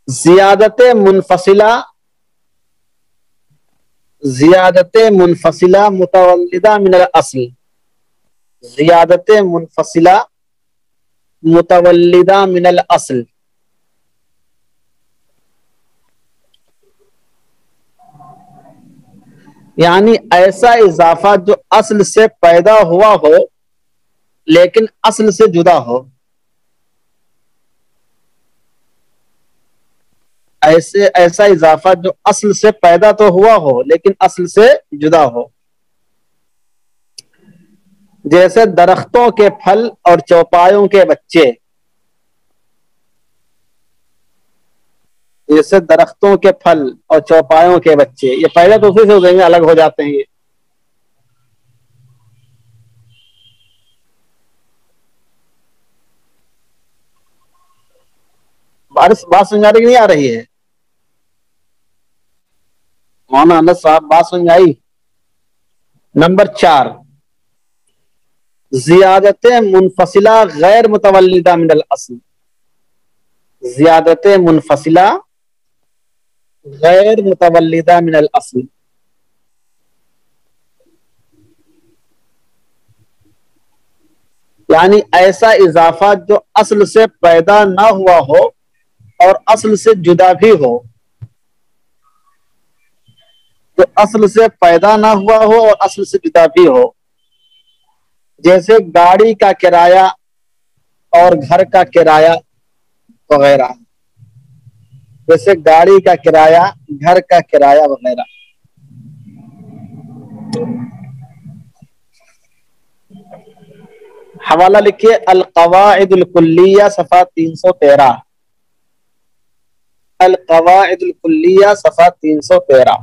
زیادت منفصلہ، زیادت منفصلہ متولدہ من الاصل، زیادت منفصلہ متولدہ من الاصل، یعنی ایسا اضافہ جو اصل سے پیدا ہوا ہو لیکن اصل سے جدا ہو، ایسا اضافہ جو اصل سے پیدا تو ہوا ہو لیکن اصل سے جدا ہو، جیسے درختوں کے پھل اور چوپایوں کے بچے، جیسے درختوں کے پھل اور چوپایوں کے بچے، یہ پہلے تو اسی سے ہو جائیں گے، الگ ہو جاتے ہیں یہ۔ بات سمجھ آ رہی کہ نہیں آ رہی ہے؟ مولانا انس صاحب بات سمجھ آئی؟ نمبر 4، زیادت منفصلہ غیر متولدہ من الاصل، زیادت منفصلہ غیر متولدہ من الاصل، یعنی ایسا اضافہ جو اصل سے پیدا نہ ہوا ہو اور اصل سے جدا بھی ہو، جو اصل سے پیدا نہ ہوا ہو اور اصل سے جدا بھی ہو، جیسے گاڑی کا کرایہ اور گھر کا کرایہ وغیرہ، جیسے گاڑی کا کرایہ، گھر کا کرایہ وغیرہ۔ حوالہ لکھیے القواعد الکلیہ صفحہ 313، القواعد الکلیہ صفحہ 313۔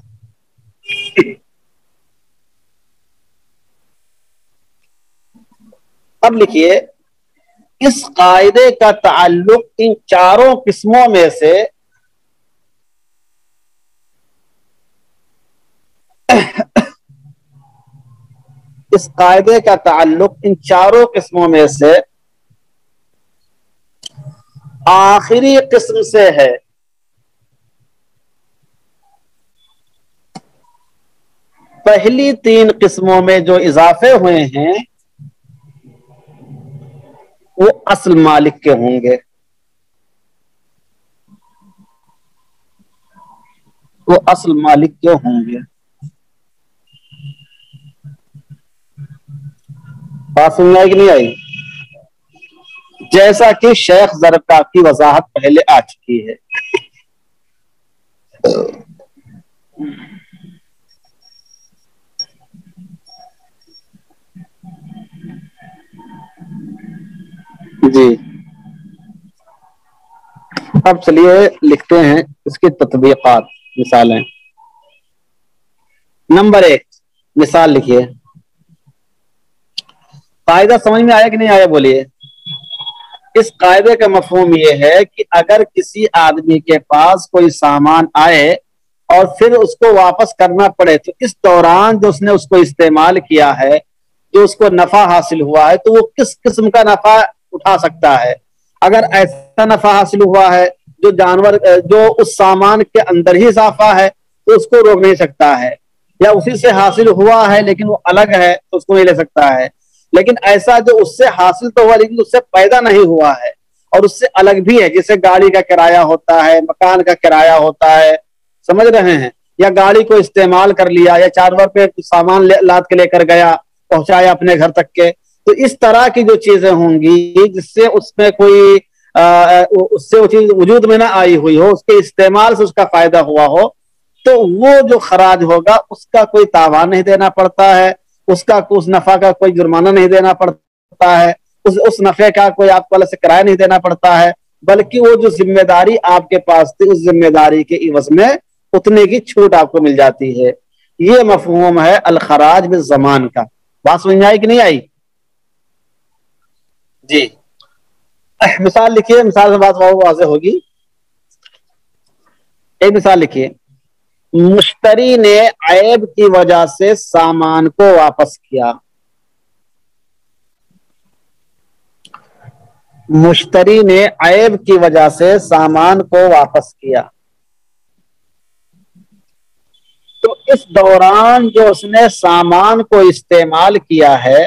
اب لکھیے اس قاعدے کا تعلق ان چاروں قسموں میں سے اس قاعدے کا تعلق ان چاروں قسموں میں سے آخری قسم سے ہے، پہلی 3 قسموں میں جو اضافے ہوئے ہیں وہ اصل مالک کے ہوں گے، وہ اصل مالک کیوں ہوں گے؟ بات سمجھ میں آئی کہ نہیں آئی؟ جیسا کہ شیخ زرقا کی وضاحت پہلے آ چکی ہے. جی اب چلیے لکھتے ہیں اس کی تطبیقات، مثالیں. نمبر 1، مثال لکھیے. قاعدہ سمجھ میں آیا کہ نہیں آیا بولیے؟ اس قاعدے کا مفہوم یہ ہے کہ اگر کسی آدمی کے پاس کوئی سامان آئے اور پھر اس کو واپس کرنا پڑے تو اس دوران جو اس نے اس کو استعمال کیا ہے، جو اس کو نفع حاصل ہوا ہے، تو وہ کس قسم کا نفع اٹھا سکتا ہے. اگر ایسا نفع حاصل ہوا ہے جو جانور جو اس سامان کے اندر ہی اضافہ ہے تو اس کو روک نہیں سکتا ہے، یا اسی سے حاصل ہوا ہے لیکن وہ الگ ہے تو اس کو نہیں لے سکتا ہے. لیکن ایسا جو اس سے حاصل تو ہوا لیکن اس سے پیدا نہیں ہوا ہے اور اس سے الگ بھی ہے، جیسے گاڑی کا کرایہ ہوتا ہے، مکان کا کرایہ ہوتا ہے، سمجھ رہے ہیں، یا گاڑی کو استعمال کر لیا، یا چارور پہ سامان لاد کے لے کر گیا، پہنچایا اپنے گھر تک کے. تو اس طرح کی جو چیزیں ہوں گی جس سے اس میں کوئی اس سے وہ چیز وجود میں نہ آئی ہوئی ہو، اس کے استعمال سے اس کا فائدہ ہوا ہو، تو وہ جو خراج ہوگا اس کا کوئی تاوان نہیں دینا پڑتا ہے، اس نفع کا کوئی جرمانہ نہیں دینا پڑتا ہے، اس نفع کا کوئی آپ کو الگ سے کرایہ نہیں دینا پڑتا ہے، بلکہ وہ جو ذمہ داری آپ کے پاس تھی اس ذمہ داری کے عوض میں اتنے کی چھوٹ آپ کو مل جاتی ہے. یہ مفہوم ہے الخراج بالضمان کا. بات سمجھ میں آئی کہ نہیں آئی؟ جی مثال لکھیے، مثال سے بات واضح ہوگی. ایک مثال لکھیے. مشتری نے عیب کی وجہ سے سامان کو واپس کیا. مشتری نے عیب کی وجہ سے سامان کو واپس کیا. تو اس دوران جو اس نے سامان کو استعمال کیا ہے،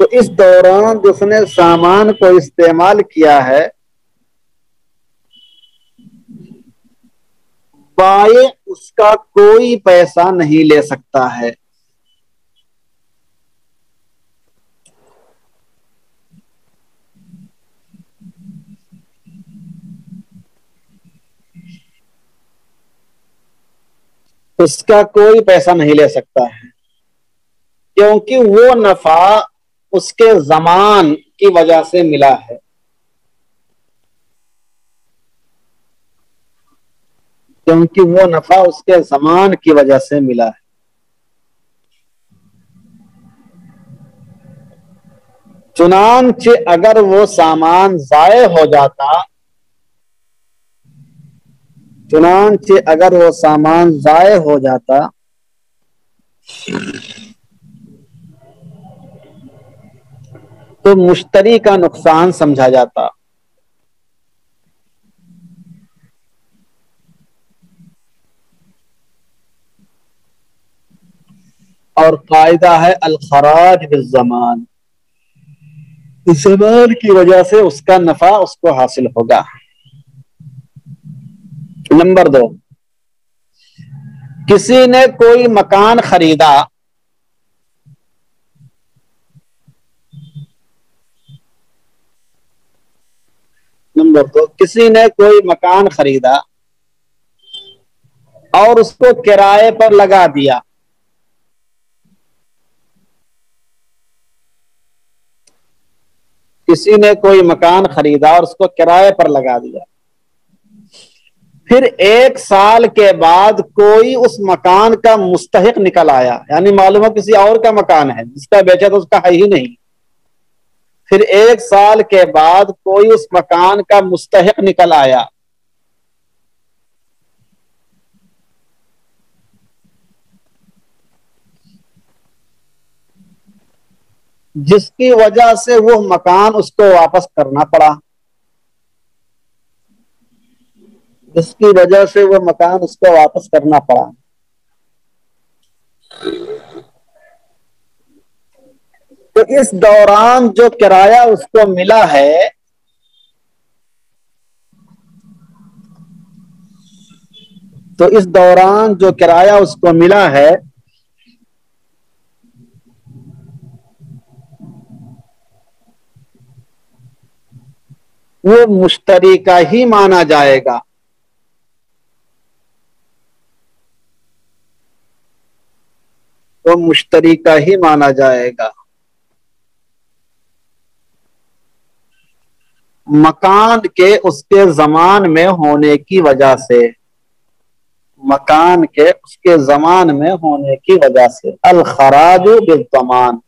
تو اس دوران جو اس نے سامان کو استعمال کیا ہے، بائع اس کا کوئی پیسہ نہیں لے سکتا ہے. اس کا کوئی پیسہ نہیں لے سکتا ہے کیونکہ وہ نفع اس کے زمان کی وجہ سے ملا ہے. کیونکہ وہ نفع اس کے زمان کی وجہ سے ملا ہے. چنانچہ اگر وہ سامان ضائع ہو جاتا، چنانچہ اگر وہ سامان ضائع ہو جاتا تو مشتری کا نقصان سمجھا جاتا. اور قاعدہ ہے الخراج بالزمان، زمان کی وجہ سے اس کا نفع اس کو حاصل ہوگا. نمبر 2، کسی نے کوئی مکان خریدا، نمبر 2، کسی نے کوئی مکان خریدا اور اس کو کرائے پر لگا دیا. کسی نے کوئی مکان خریدا اور اس کو کرائے پر لگا دیا، پھر 1 سال کے بعد کوئی اس مکان کا مستحق نکل آیا، یعنی معلوم ہے کسی اور کا مکان ہے، جس کا بیچا تو اس کا ہے ہی نہیں. پھر 1 سال کے بعد کوئی اس مکان کا مستحق نکل آیا، جس کی وجہ سے وہ مکان اس کو واپس کرنا پڑا، جس کی وجہ سے وہ مکان اس کو واپس کرنا پڑا. تو اس دوران جو کرایہ اس کو ملا ہے تو اس دوران جو کرایہ اس کو ملا ہے وہ مشتری کا ہی مانا جائے گا. وہ مشتری کا ہی مانا جائے گا. مکان کے اس کے زمان میں ہونے کی وجہ سے. مکان کے اس کے زمان میں ہونے کی وجہ سے. الخراج بالضمان،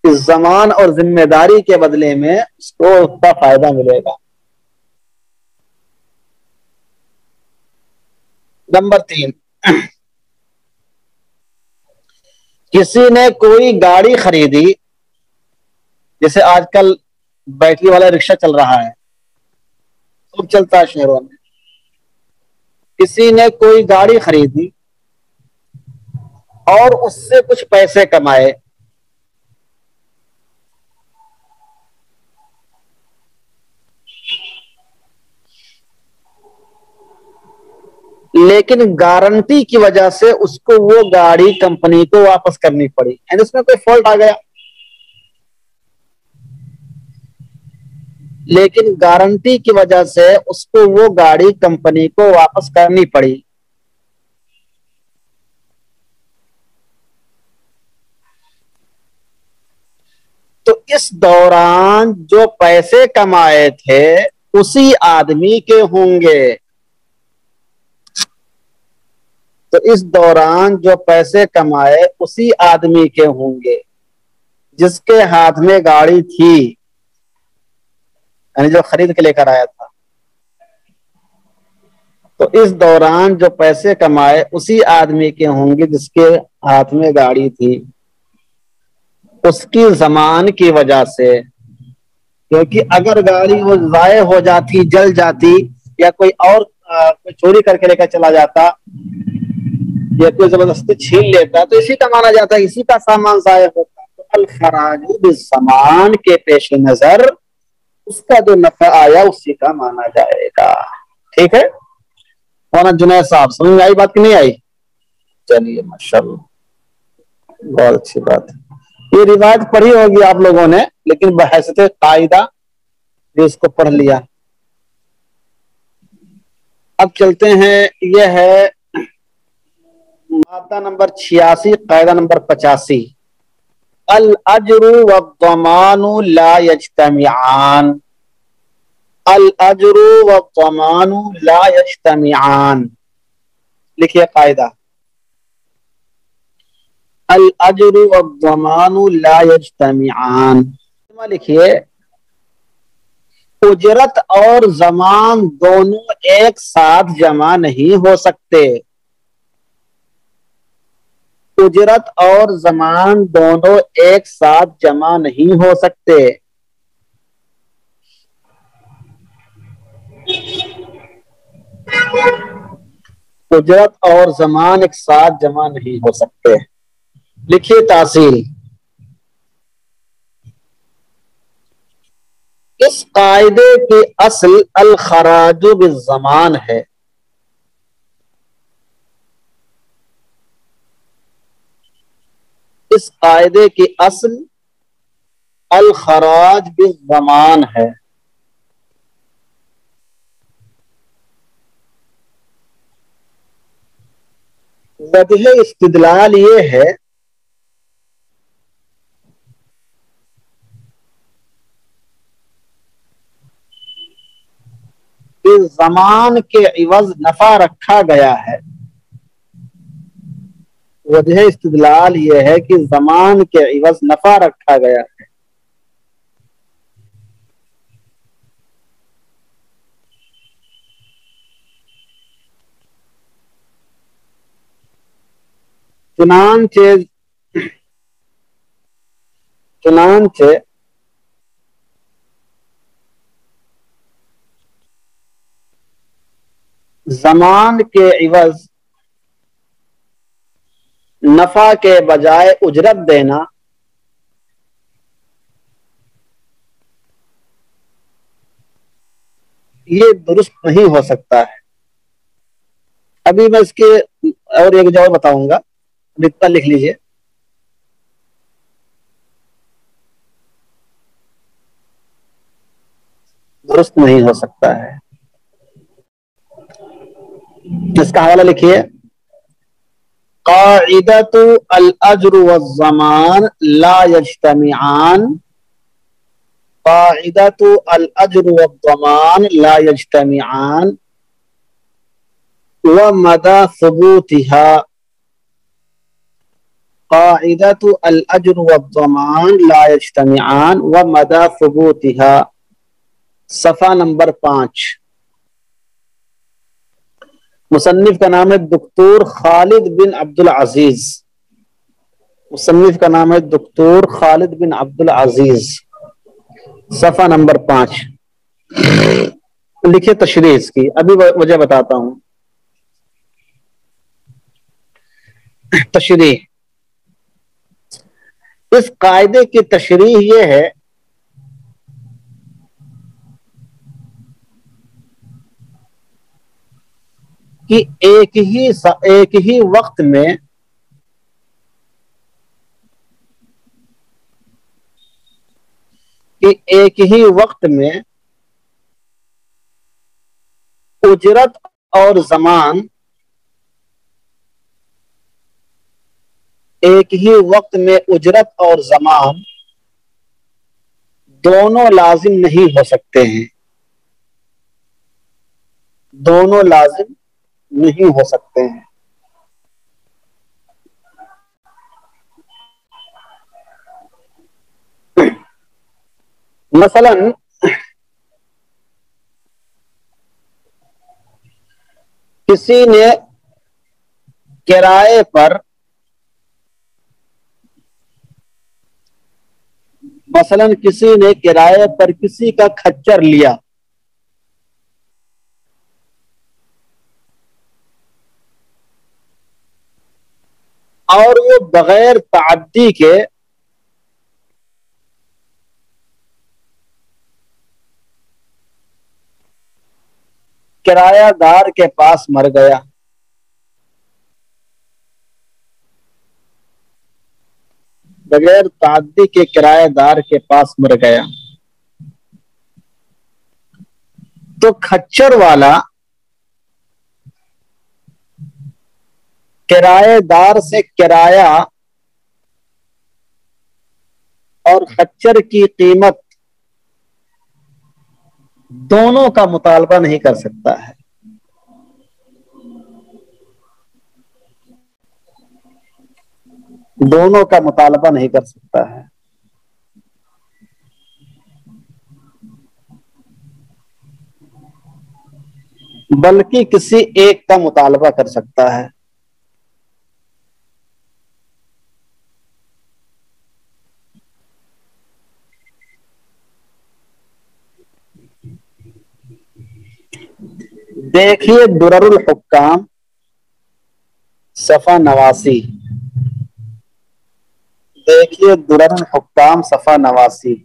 اس زمان اور ذمہ داری کے بدلے میں اس کو اس کا فائدہ ملے گا. نمبر 3، کسی نے کوئی گاڑی خریدی، جیسے آج کل بیٹری والا رکشہ چل رہا ہے، خوب چلتا ہے شہروں میں. کسی نے کوئی گاڑی خریدی اور اس سے کچھ پیسے کمائے. لیکن گارنٹی کی وجہ سے اس کو وہ گاڑی کمپنی کو واپس کرنی پڑی، یعنی اس میں کوئی فالٹ آ گیا. لیکن گارنٹی کی وجہ سے اس کو وہ گاڑی کمپنی کو واپس کرنی پڑی. تو اس دوران جو پیسے کمائے تھے اسی آدمی کے ہوں گے. تو اس دوران جو پیسے کمائے اسی آدمی کے ہوں گے جس کے ہاتھ میں گاڑی تھی، یعنی جو خرید کے لے کر آیا تھا. تو اس دوران جو پیسے کمائے اسی آدمی کے ہوں گے جس کے ہاتھ میں گاڑی تھی، اس کی زمان کی وجہ سے. کیونکہ اگر گاڑی وہ ضائع ہو جاتی، جل جاتی، یا کوئی اور کوئی چوری کر کے لے کر چلا جاتا، یا کوئی زبردستی چھین لیتا، تو اسی کا مانا جاتا ہے، اسی کا سامان ضائع ہوتا. تو الخراج بالزمان کے پیش نظر اس کا جو نفع آیا اسی کا مانا جائے گا. ٹھیک ہے مولانا جنید صاحب، سمجھ میں آئی بات کہ نہیں آئی؟ چلیے ماشاءاللہ، بہت اچھی بات ہے. یہ روایت پڑھی ہوگی آپ لوگوں نے، لیکن بحیثیت قاعدہ جو اس کو پڑھ لیا. اب چلتے ہیں، یہ ہے مادہ نمبر 86، قاعدہ نمبر 85. الاجر والضمان لا يجتمعان. الاجر والضمان لا يجتمعان. لکھیے قاعدہ، الاجر والضمان لا يجتمعان. لکھیے، اجرت اور ضمان دونوں ایک ساتھ جمع نہیں ہو سکتے. اجرت اور ضمان دونوں ایک ساتھ جمع نہیں ہو سکتے. اجرت اور ضمان ایک ساتھ جمع نہیں ہو سکتے. لکھیے تاصیل، اس قاعدے کی اصل الخراج بالضمان ہے. اس قاعدے کی اصل الخراج بالضمان ہے. وجہ استدلال یہ ہے کہ زمان کے عوض نفع رکھا گیا ہے. وجہ استدلال یہ ہے کہ زمان کے عوض نفع رکھا گیا ہے. چنانچہ زمان کے عوض نفع کے بجائے اجرت دینا یہ درست نہیں ہو سکتا ہے. ابھی میں اس کے اور ایک جواب بتاؤں گا، اتنا لکھ لیجئے. درست نہیں ہو سکتا ہے. اس کا حوالہ لکھیے. قاعدۃ الاجر والضمان لا یجتمعان. قاعدۃ الاجر والضمان لا یجتمعان ومدى ثبوتها. قاعدۃ الاجر والضمان لا یجتمعان ومدى ثبوتها. صفحہ نمبر 5. مصنف کا نام ہے دکتور خالد بن عبد العزیز. مصنف کا نام ہے دکتور خالد بن عبد العزیز. صفحہ نمبر 5. لکھے تشریح اس کی. ابھی وجہ بتاتا ہوں. تشریح، اس قاعدے کی تشریح یہ ہے کہ ایک ہی وقت میں اجرت اور زمان، ایک ہی وقت میں اجرت اور زمان دونوں لازم نہیں ہو سکتے ہیں. دونوں لازم نہیں ہو سکتے ہیں. مثلا کسی نے کرائے پر کسی کا کھچر لیا، اور وہ بغیر تعدی کے کرایہ دار کے پاس مر گیا. بغیر تعدی کے کرایہ دار کے پاس مر گیا تو کھچر والا کرایہ دار سے کرایہ اور کھچر کی قیمت دونوں کا مطالبہ نہیں کر سکتا ہے. دونوں کا مطالبہ نہیں کر سکتا ہے. بلکہ کسی ایک کا مطالبہ کر سکتا ہے. دیکھیے درر الحکام صفحہ 89. دیکھیے درر الحکام صفحہ 89.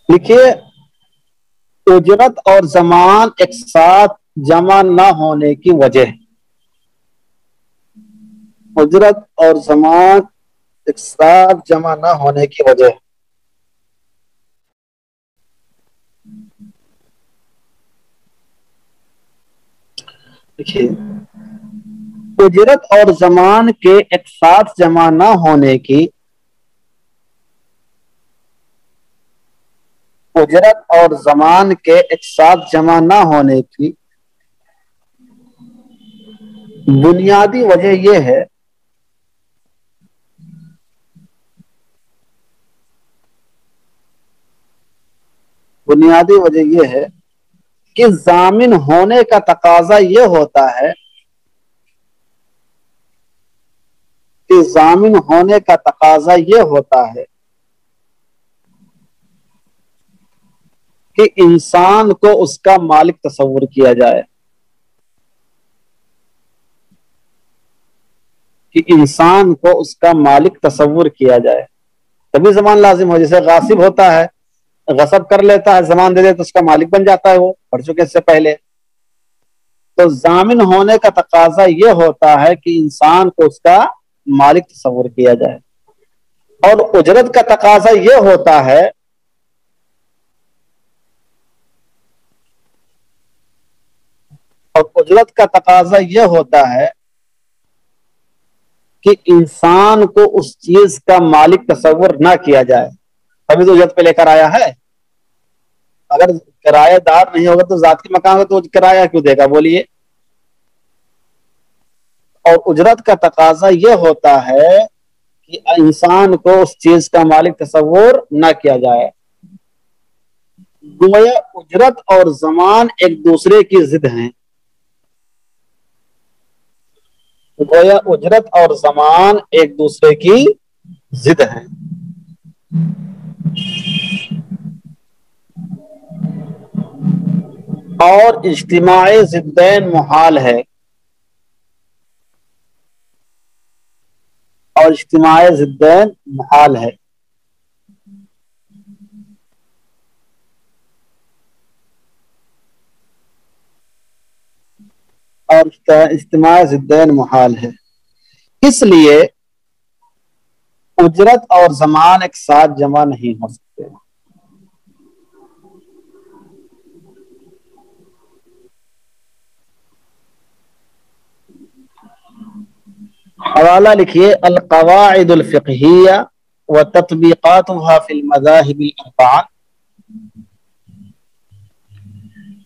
دیکھیے اجرت اور زمان ایک ساتھ جمع نہ ہونے کی وجہ، اجرت اور زمان ایک ساتھ جمع نہ ہونے کی وجہ دیکھیے اجرت اور زمان کے ایک ساتھ جمع نہ ہونے کی اجرت اور زمان کے ایک ساتھ جمع نہ ہونے کی بنیادی وجہ یہ ہے کہ ضامن ہونے کا تقاضا یہ ہوتا ہے کہ انسان کو اس کا مالک تصور کیا جائے. کہ انسان کو اس کا مالک تصور کیا جائے، تبھی ضمان لازم ہو. جیسے غاصب ہوتا ہے، غصب کر لیتا ہے، ضمان دے دے تو اس کا مالک بن جاتا ہے، وہ پڑھ چکے اس سے پہلے. تو ضامن ہونے کا تقاضا یہ ہوتا ہے کہ انسان کو اس کا مالک تصور کیا جائے. اور اجرت کا تقاضا یہ ہوتا ہے کہ انسان کو اس چیز کا مالک تصور نہ کیا جائے. ابھی تو اجرت پہ لے کر آیا ہے. اگر کرایہ دار نہیں ہوگا تو ذات کی مکان ہوگا تو کرایہ کیوں دے گا بولیے. اور اجرت کا تقاضا یہ ہوتا ہے کہ انسان کو اس چیز کا مالک تصور نہ کیا جائے. گویا اجرت اور زمان ایک دوسرے کی ضد ہیں. گویا اجرت اور زمان ایک دوسرے کی ضد ہیں. اور اجتماع ضدین محال ہے. اور اجتماع ضدین محال ہے. اور اجتماع ضدین محال ہے. اس لیے اجرت اور زمان ایک ساتھ جمع نہیں ہو سکتے. حوالہ لکھیے القواعد الفقہیہ و تطبیقاتها فی المذاہب الاربعہ.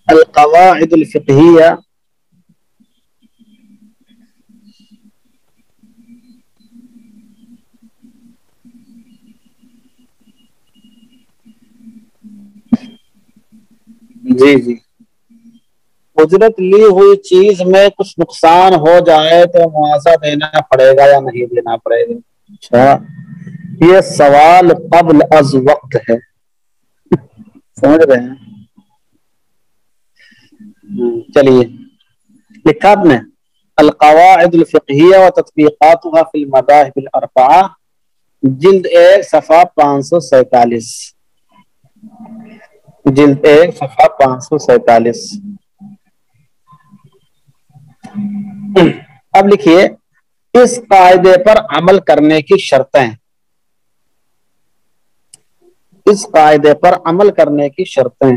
القواعد الفقہیہ جی اجرت لی ہوئی چیز میں کچھ نقصان ہو جائے تو معاوضہ دینا پڑے گا یا نہیں دینا پڑے گا. اچھا یہ سوال قبل از وقت ہے، سمجھ رہے ہیں. چلیے لکھا آپ نے القواعد الفقہیہ و تطبیقاتها فی المذاہب الاربعہ، جلد 1 صفحہ 547. جلد 1 صفحہ 547. اب لکھیے اس قاعدے پر عمل کرنے کی شرطیں. اس قاعدے پر عمل کرنے کی شرطیں.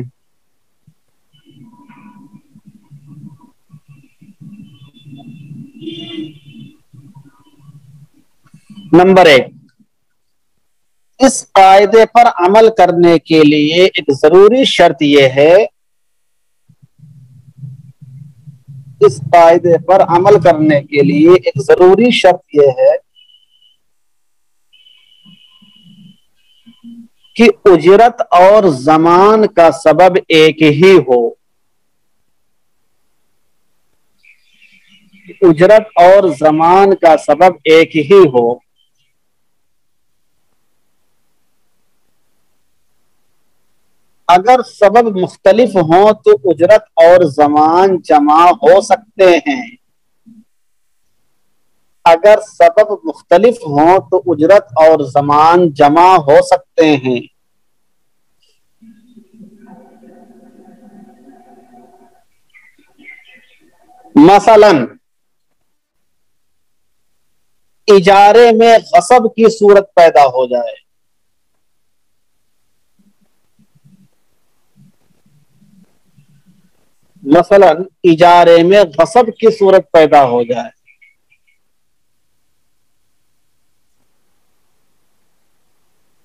نمبر 1، اس قاعدے پر عمل کرنے کے لیے ایک ضروری شرط یہ ہے، اس قاعدے پر عمل کرنے کے لیے ایک ضروری شرط یہ ہے کہ اجرت اور زمان کا سبب ایک ہی ہو. اجرت اور زمان کا سبب ایک ہی ہو. اگر سبب مختلف ہوں تو اجرت اور زمان جمع ہو سکتے ہیں. اگر سبب مختلف ہوں تو اجرت اور زمان جمع ہو سکتے ہیں. مثلا اجارے میں غصب کی صورت پیدا ہو جائے. مثلا اجارے میں غصب کی صورت پیدا ہو جائے.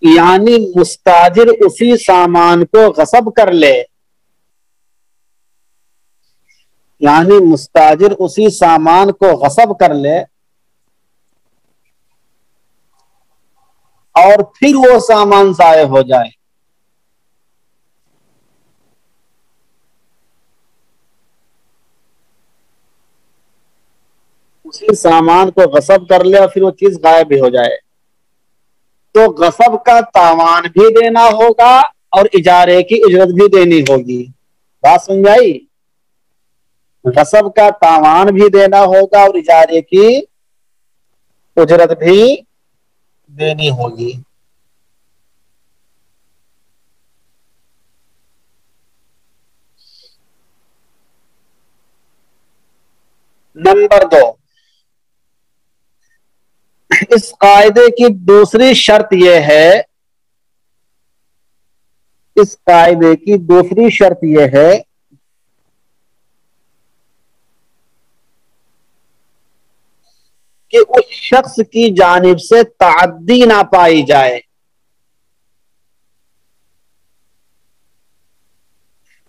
یعنی مستاجر اسی سامان کو غصب کر لے. یعنی مستاجر اسی سامان کو غصب کر لے اور پھر وہ سامان ضائع ہو جائے. اسی سامان کو غصب کر لے اور پھر وہ چیز غائب بھی ہو جائے تو غصب کا تاوان بھی دینا ہوگا اور اجارے کی اجرت بھی دینی ہوگی. بات سمجھ آئی؟ غصب کا تاوان بھی دینا ہوگا اور اجارے کی اجرت بھی دینی ہوگی. نمبر 2، اس قاعدے کی دوسری شرط یہ ہے، اس قاعدے کی دوسری شرط یہ ہے کہ اس شخص کی جانب سے تعدی نہ پائی جائے.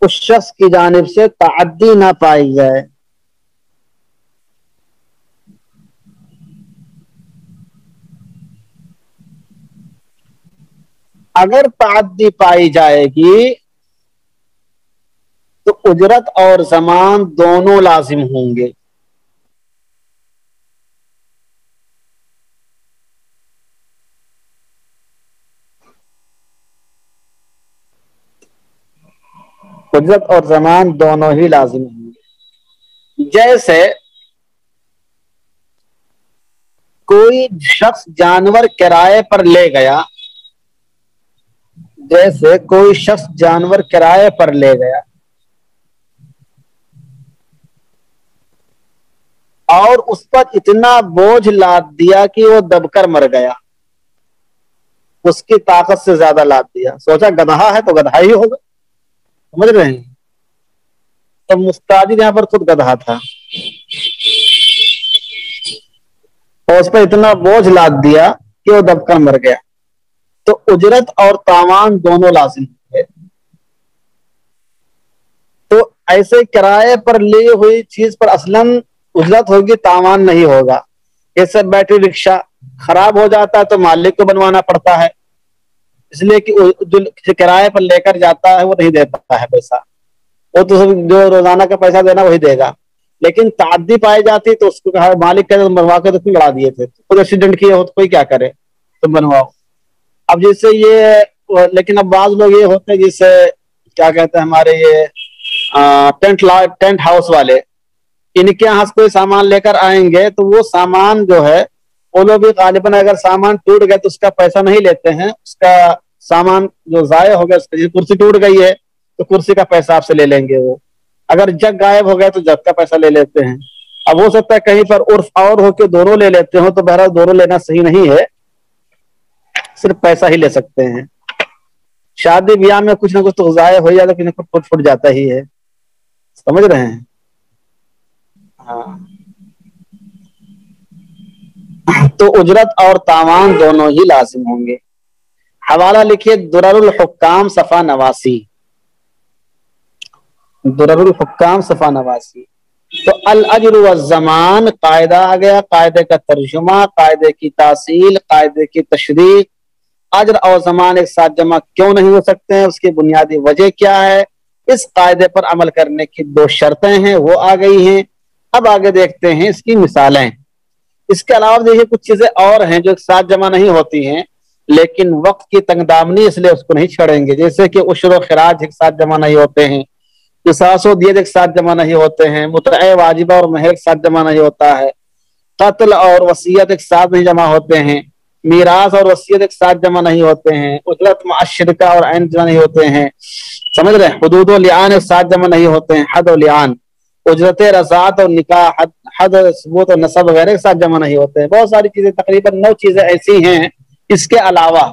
اس شخص کی جانب سے تعدی نہ پائی جائے. اگر تعدی پائی جائے گی تو اجرت اور زمان دونوں لازم ہوں گے. اجرت اور زمان دونوں ہی لازم ہوں گے. جیسے کوئی شخص جانور کرائے پر لے گیا، جیسے کوئی شخص جانور کرائے پر لے گیا اور اس پر اتنا بوجھ لاد دیا کہ وہ دب کر مر گیا. اس کی طاقت سے زیادہ لاد دیا. سوچا گدھا ہے تو گدھا ہی ہوگا. سمجھ رہے ہیں؟ تو مستاجر یہاں پر خود گدھا تھا اور اس پر اتنا بوجھ لاد دیا کہ وہ دب کر مر گیا. تو اجرت اور تاوان دونوں لازم ہے. تو ایسے کرائے پر لی ہوئی چیز پر اصلاً اجرت ہوگی، تاوان نہیں ہوگا. جیسے بیٹری رکشا خراب ہو جاتا ہے تو مالک کو بنوانا پڑتا ہے، اس لیے کہ جو کرائے پر لے کر جاتا ہے وہ نہیں دے پاتا ہے پیسہ. وہ تو جو روزانہ کا پیسہ دینا وہی دے گا. لیکن تعدی پائی جاتی تو اس کو کہا مالک کہتے تم بنوا کے تو کیوں لڑا دیے تھے، خود ایکسیڈنٹ کیا ہو تو کوئی کیا کرے، تم بنواؤ. اب جیسے یہ، لیکن اب بعض لوگ یہ ہوتے ہیں جیسے کیا کہتے ہیں ہمارے یہ ٹینٹ ہاؤس والے، ان کے یہاں سے کوئی سامان لے کر آئیں گے تو وہ سامان جو ہے وہ لوگ بھی غالباً اگر سامان ٹوٹ گئے تو اس کا پیسہ نہیں لیتے ہیں. اس کا سامان جو ضائع ہو گیا، اس کی کرسی ٹوٹ گئی ہے تو کرسی کا پیسہ آپ سے لے لیں گے. وہ اگر جگ غائب ہو گیا تو جگ کا پیسہ لے لیتے ہیں. اب ہو سکتا ہے کہیں پر عرف اور ہو کے دونوں لے لیتے ہوں، تو بہرحال دونوں لینا صحیح نہیں ہے، صرف پیسہ ہی لے سکتے ہیں. شادی بیاہ میں کچھ نہ کچھ تو ضائع ہو جاتا ہے، کچھ پھٹ جاتا ہی ہے. سمجھ رہے ہیں؟ ہاں. تو اجرت اور تاوان دونوں ہی لازم ہوں گے. حوالہ لکھیے درر الحکام صفحہ 89. درر الحکام صفحہ 89. تو الاجر والزمان قاعدہ آ گیا، قاعدے کا ترجمہ، قاعدے کی تاصیل، قاعدے کی تشریح. اجر اور زمان ایک ساتھ جمع کیوں نہیں ہو سکتے ہیں، اس کی بنیادی وجہ کیا ہے، اس قاعدے پر عمل کرنے کی 2 شرطیں ہیں وہ آ گئی ہیں. اب آگے دیکھتے ہیں اس کی مثالیں. اس کے علاوہ دیکھیے کچھ چیزیں اور ہیں جو ایک ساتھ جمع نہیں ہوتی ہیں، لیکن وقت کی تنگ دامنی اس لیے اس کو نہیں چھڑیں گے. جیسے کہ عشر و خراج ایک ساتھ جمع نہیں ہوتے ہیں، قصاص و دیت ایک ساتھ جمع نہیں ہوتے ہیں، متع واجبہ اور مہر ایک ساتھ جمع نہیں ہوتا ہے، قتل اور وصیت ایک ساتھ نہیں جمع ہوتے ہیں، میراث اور وصیت ایک ساتھ جمع نہیں ہوتے ہیں، اجرت مع الشرکہ اور عین جمع نہیں ہوتے ہیں. سمجھ رہے ہیں؟ حدود و لعان ایک ساتھ جمع نہیں ہوتے ہیں، حد و لعان، اجرت رضاعت اور نکاح، حد ثبوت اور نسب وغیرہ ایک ساتھ جمع نہیں ہوتے ہیں. بہت ساری چیزیں، تقریباً 9 چیزیں ایسی ہیں اس کے علاوہ،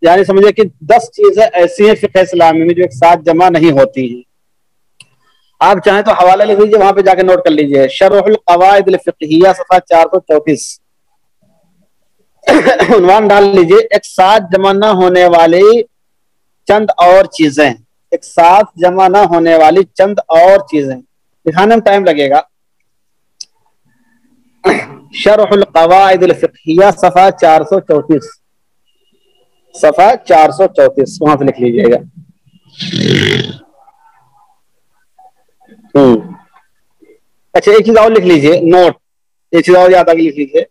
یعنی سمجھے کہ 10 چیزیں ایسی ہیں فقہ اسلامی میں جو ایک ساتھ جمع نہیں ہوتی ہیں. آپ چاہیں تو حوالہ لکھ لیجیے، وہاں پہ جا کے نوٹ کر لیجیے. شرح القواعد الفقہیہ صفحہ 434. عنوان ڈال لیجیے ایک ساتھ جمع نہ ہونے والی چند اور چیزیں. ایک ساتھ جمع نہ ہونے والی چند اور چیزیں دکھانے میں ٹائم لگے گا. شرح القواعد الفقہیہ صفحہ 434، صفحہ 434 وہاں سے لکھ لیجیے گا. اچھا ایک چیز اور لکھ لیجیے، نوٹ. ایک چیز اور یاد آگے لکھ لیجیے،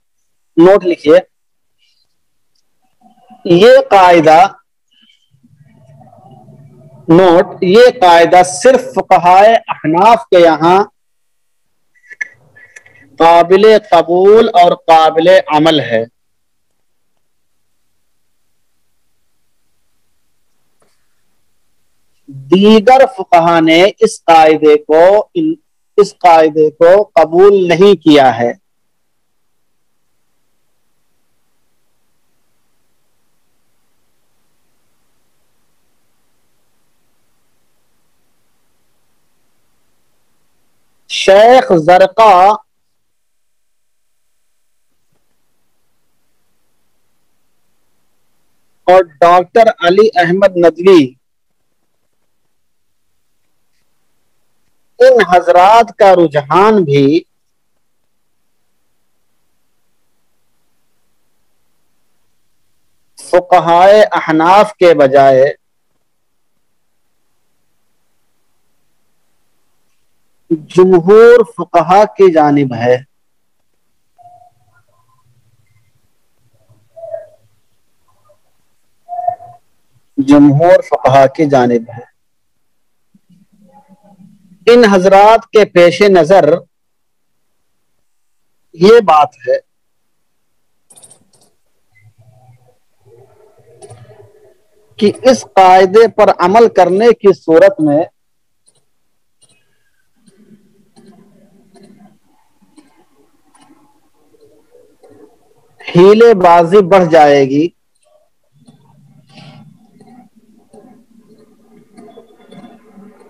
نوٹ لکھیے. یہ قاعدہ، نوٹ، یہ قاعدہ صرف فقہائے احناف کے یہاں قابل قبول اور قابل عمل ہے. دیگر فقہا نے اس قاعدے کو قبول نہیں کیا ہے. شیخ زرقا اور ڈاکٹر علی احمد ندوی ان حضرات کا رجحان بھی فقہائے احناف کے بجائے جمہور فقہا کی جانب ہے. جمہور فقہا کی جانب ہے. ان حضرات کے پیش نظر یہ بات ہے کہ اس قاعدے پر عمل کرنے کی صورت میں ہیلے بازی بڑھ جائے گی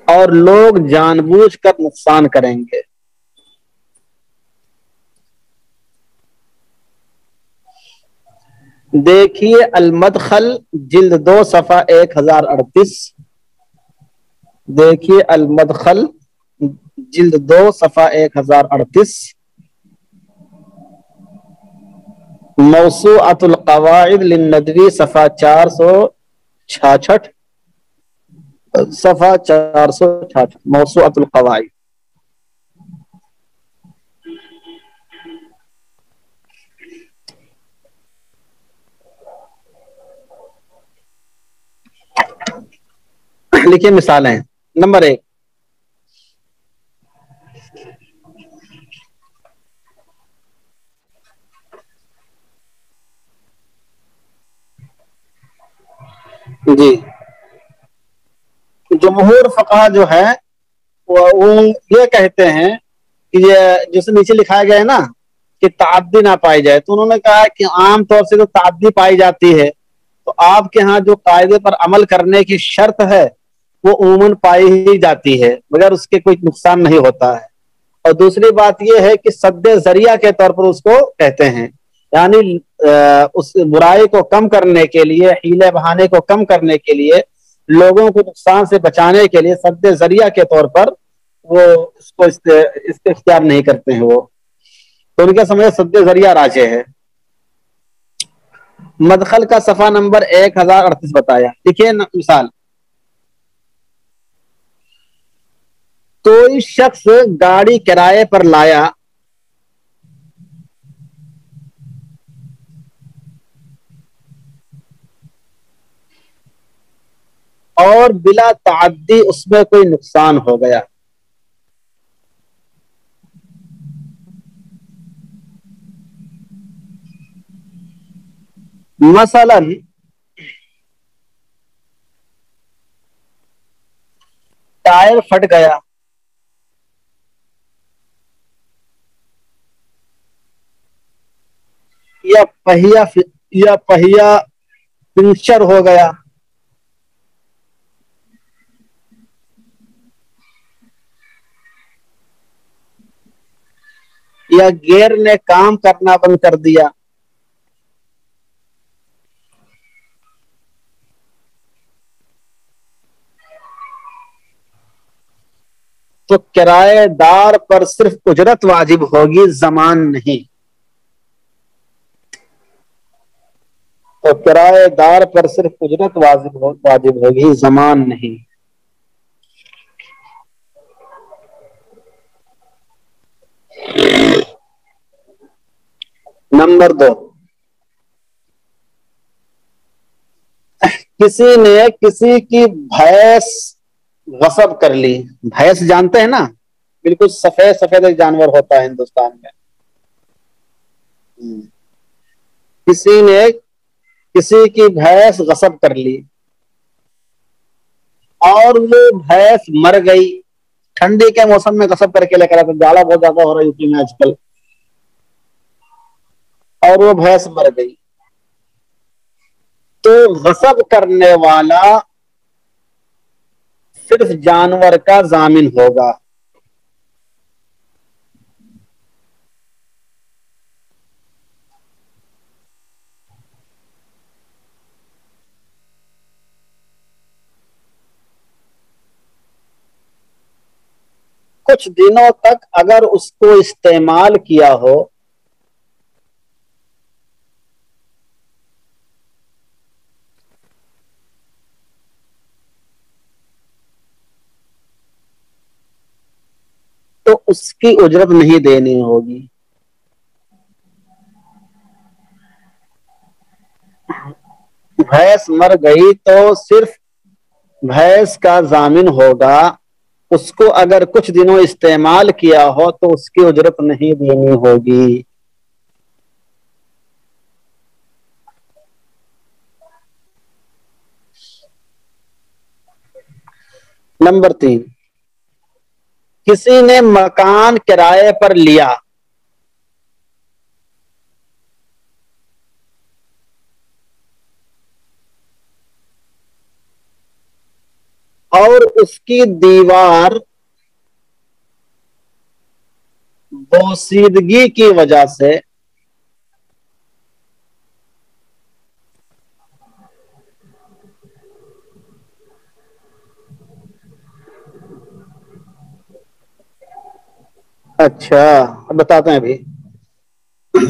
اور لوگ جان بوجھ کر نقصان کریں گے. دیکھیے المدخل جلد 2 صفحہ 1038. دیکھیے المدخل جلد 2 صفحہ 1038. موسوعۃ القواعد للندوی صفحہ 466. صفحہ 466 موسوعۃ القواعد. لکھیے مثالیں. نمبر 1، جی جمہور فقہا جو ہے وہ یہ کہتے ہیں کہ یہ جس نیچے لکھایا گیا ہے نا کہ تعدی نہ پائی جائے، تو انہوں نے کہا کہ عام طور سے تو تعدی پائی جاتی ہے، تو آپ کے ہاں جو قاعدے پر عمل کرنے کی شرط ہے وہ عموماً پائی ہی جاتی ہے مگر اس کے کوئی نقصان نہیں ہوتا ہے. اور دوسری بات یہ ہے کہ سد ذریعہ کے طور پر اس کو کہتے ہیں، یعنی اس برائی کو کم کرنے کے لیے، حیلے بہانے کو کم کرنے کے لیے، لوگوں کو نقصان سے بچانے کے لیے سد ذریعہ کے طور پر وہ اس کو اختیار نہیں کرتے ہیں. وہ تو ان کا سمجھ سد ذریعہ راجح ہے. مدخل کا صفحہ نمبر 1038 بتایا. دیکھیے مثال، کوئی شخص گاڑی کرائے پر لایا اور بلا تعدی اس میں کوئی نقصان ہو گیا. مثلا ٹائر پھٹ گیا یا پہیا پنکچر ہو گیا یا گیئر نے کام کرنا بند کر دیا، تو کرایہ دار پر صرف اجرت واجب ہوگی، ضمان نہیں. تو کرایہ دار پر صرف اجرت واجب ہوگی، ضمان نہیں. نمبر 2، کسی نے کسی کی بھینس غصب کر لی. بھینس جانتے ہیں نا، بالکل سفید سفید ایک جانور ہوتا ہے ہندوستان میں. کسی نے کسی کی بھینس غصب کر لی اور وہ بھینس مر گئی. ٹھنڈی کے موسم میں غصب کر کے لے کر آتا، جاڑا بہت زیادہ ہو رہا ہے یوپی میں آج کل، اور وہ بھینس مر گئی. تو غصب کرنے والا صرف جانور کا ضامن ہوگا. کچھ دنوں تک اگر اس کو استعمال کیا ہو تو اس کی اجرت نہیں دینی ہوگی. بھینس مر گئی تو صرف بھینس کا ضامن ہوگا. اس کو اگر کچھ دنوں استعمال کیا ہو تو اس کی اجرت نہیں دینی ہوگی. نمبر 3، کسی نے مکان کرائے پر لیا اور اس کی دیوار بوسیدگی کی وجہ سے اچھا بتاتے ہیں ابھی.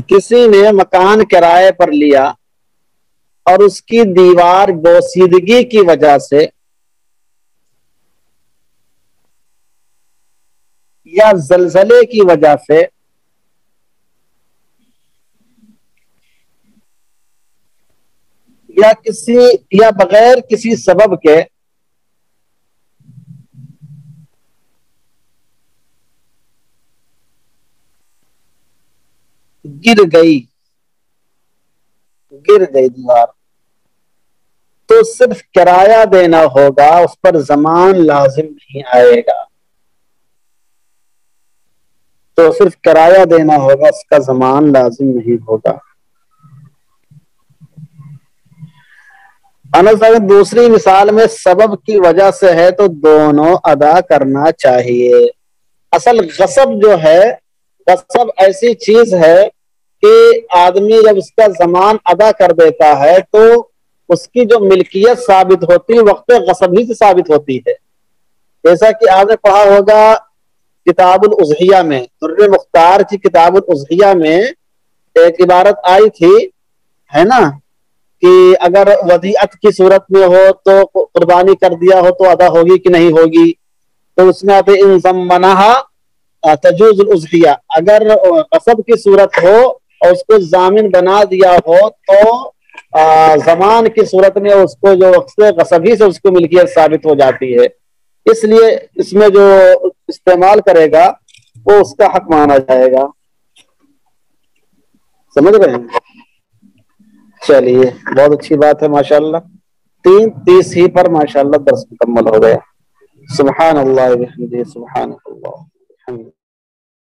کسی نے مکان کرائے پر لیا اور اس کی دیوار بوسیدگی کی وجہ سے یا زلزلے کی وجہ سے یا بغیر کسی سبب کے گر گئی دیوار، تو صرف کرایہ دینا ہوگا، اس پر ضمان لازم نہیں آئے گا. تو صرف کرایہ دینا ہوگا، اس کا ضمان لازم نہیں ہوگا. دوسری مثال میں سبب کی وجہ سے ہے تو دونوں ادا کرنا چاہیے. اصل غصب جو ہے، غصب ایسی چیز ہے کہ آدمی جب اس کا ضمان ادا کر دیتا ہے تو اس کی جو ملکیت ثابت ہوتی ہے وقت غصب ہی سے ثابت ہوتی ہے. جیسا کہ آپ نے پڑھا ہوگا کتاب الاضحیہ میں، در مختار کی کتاب الاضحیہ میں ایک عبارت آئی تھی، ہے نا، کہ اگر ودیعت کی صورت میں ہو تو قربانی کر دیا ہو تو ادا ہوگی کہ نہیں ہوگی. تو اس میں آتے ان ضمنہا تجوز الاضحیہ، اگر غصب کی صورت ہو اور اس کو ضامن بنا دیا ہو تو زمان کی صورت میں اس کو جو غصبی سے اس کو ملکیت ثابت ہو جاتی ہے. اس لیے اس میں جو استعمال کرے گا وہ اس کا حق مانا جائے گا. سمجھ رہے ہیں؟ چلیے بہت اچھی بات ہے، ماشاءاللہ 3:30 ہی پر ماشاءاللہ درس مکمل ہو گیا. سبحان اللہ وبحمدہ، سبحان اللہ.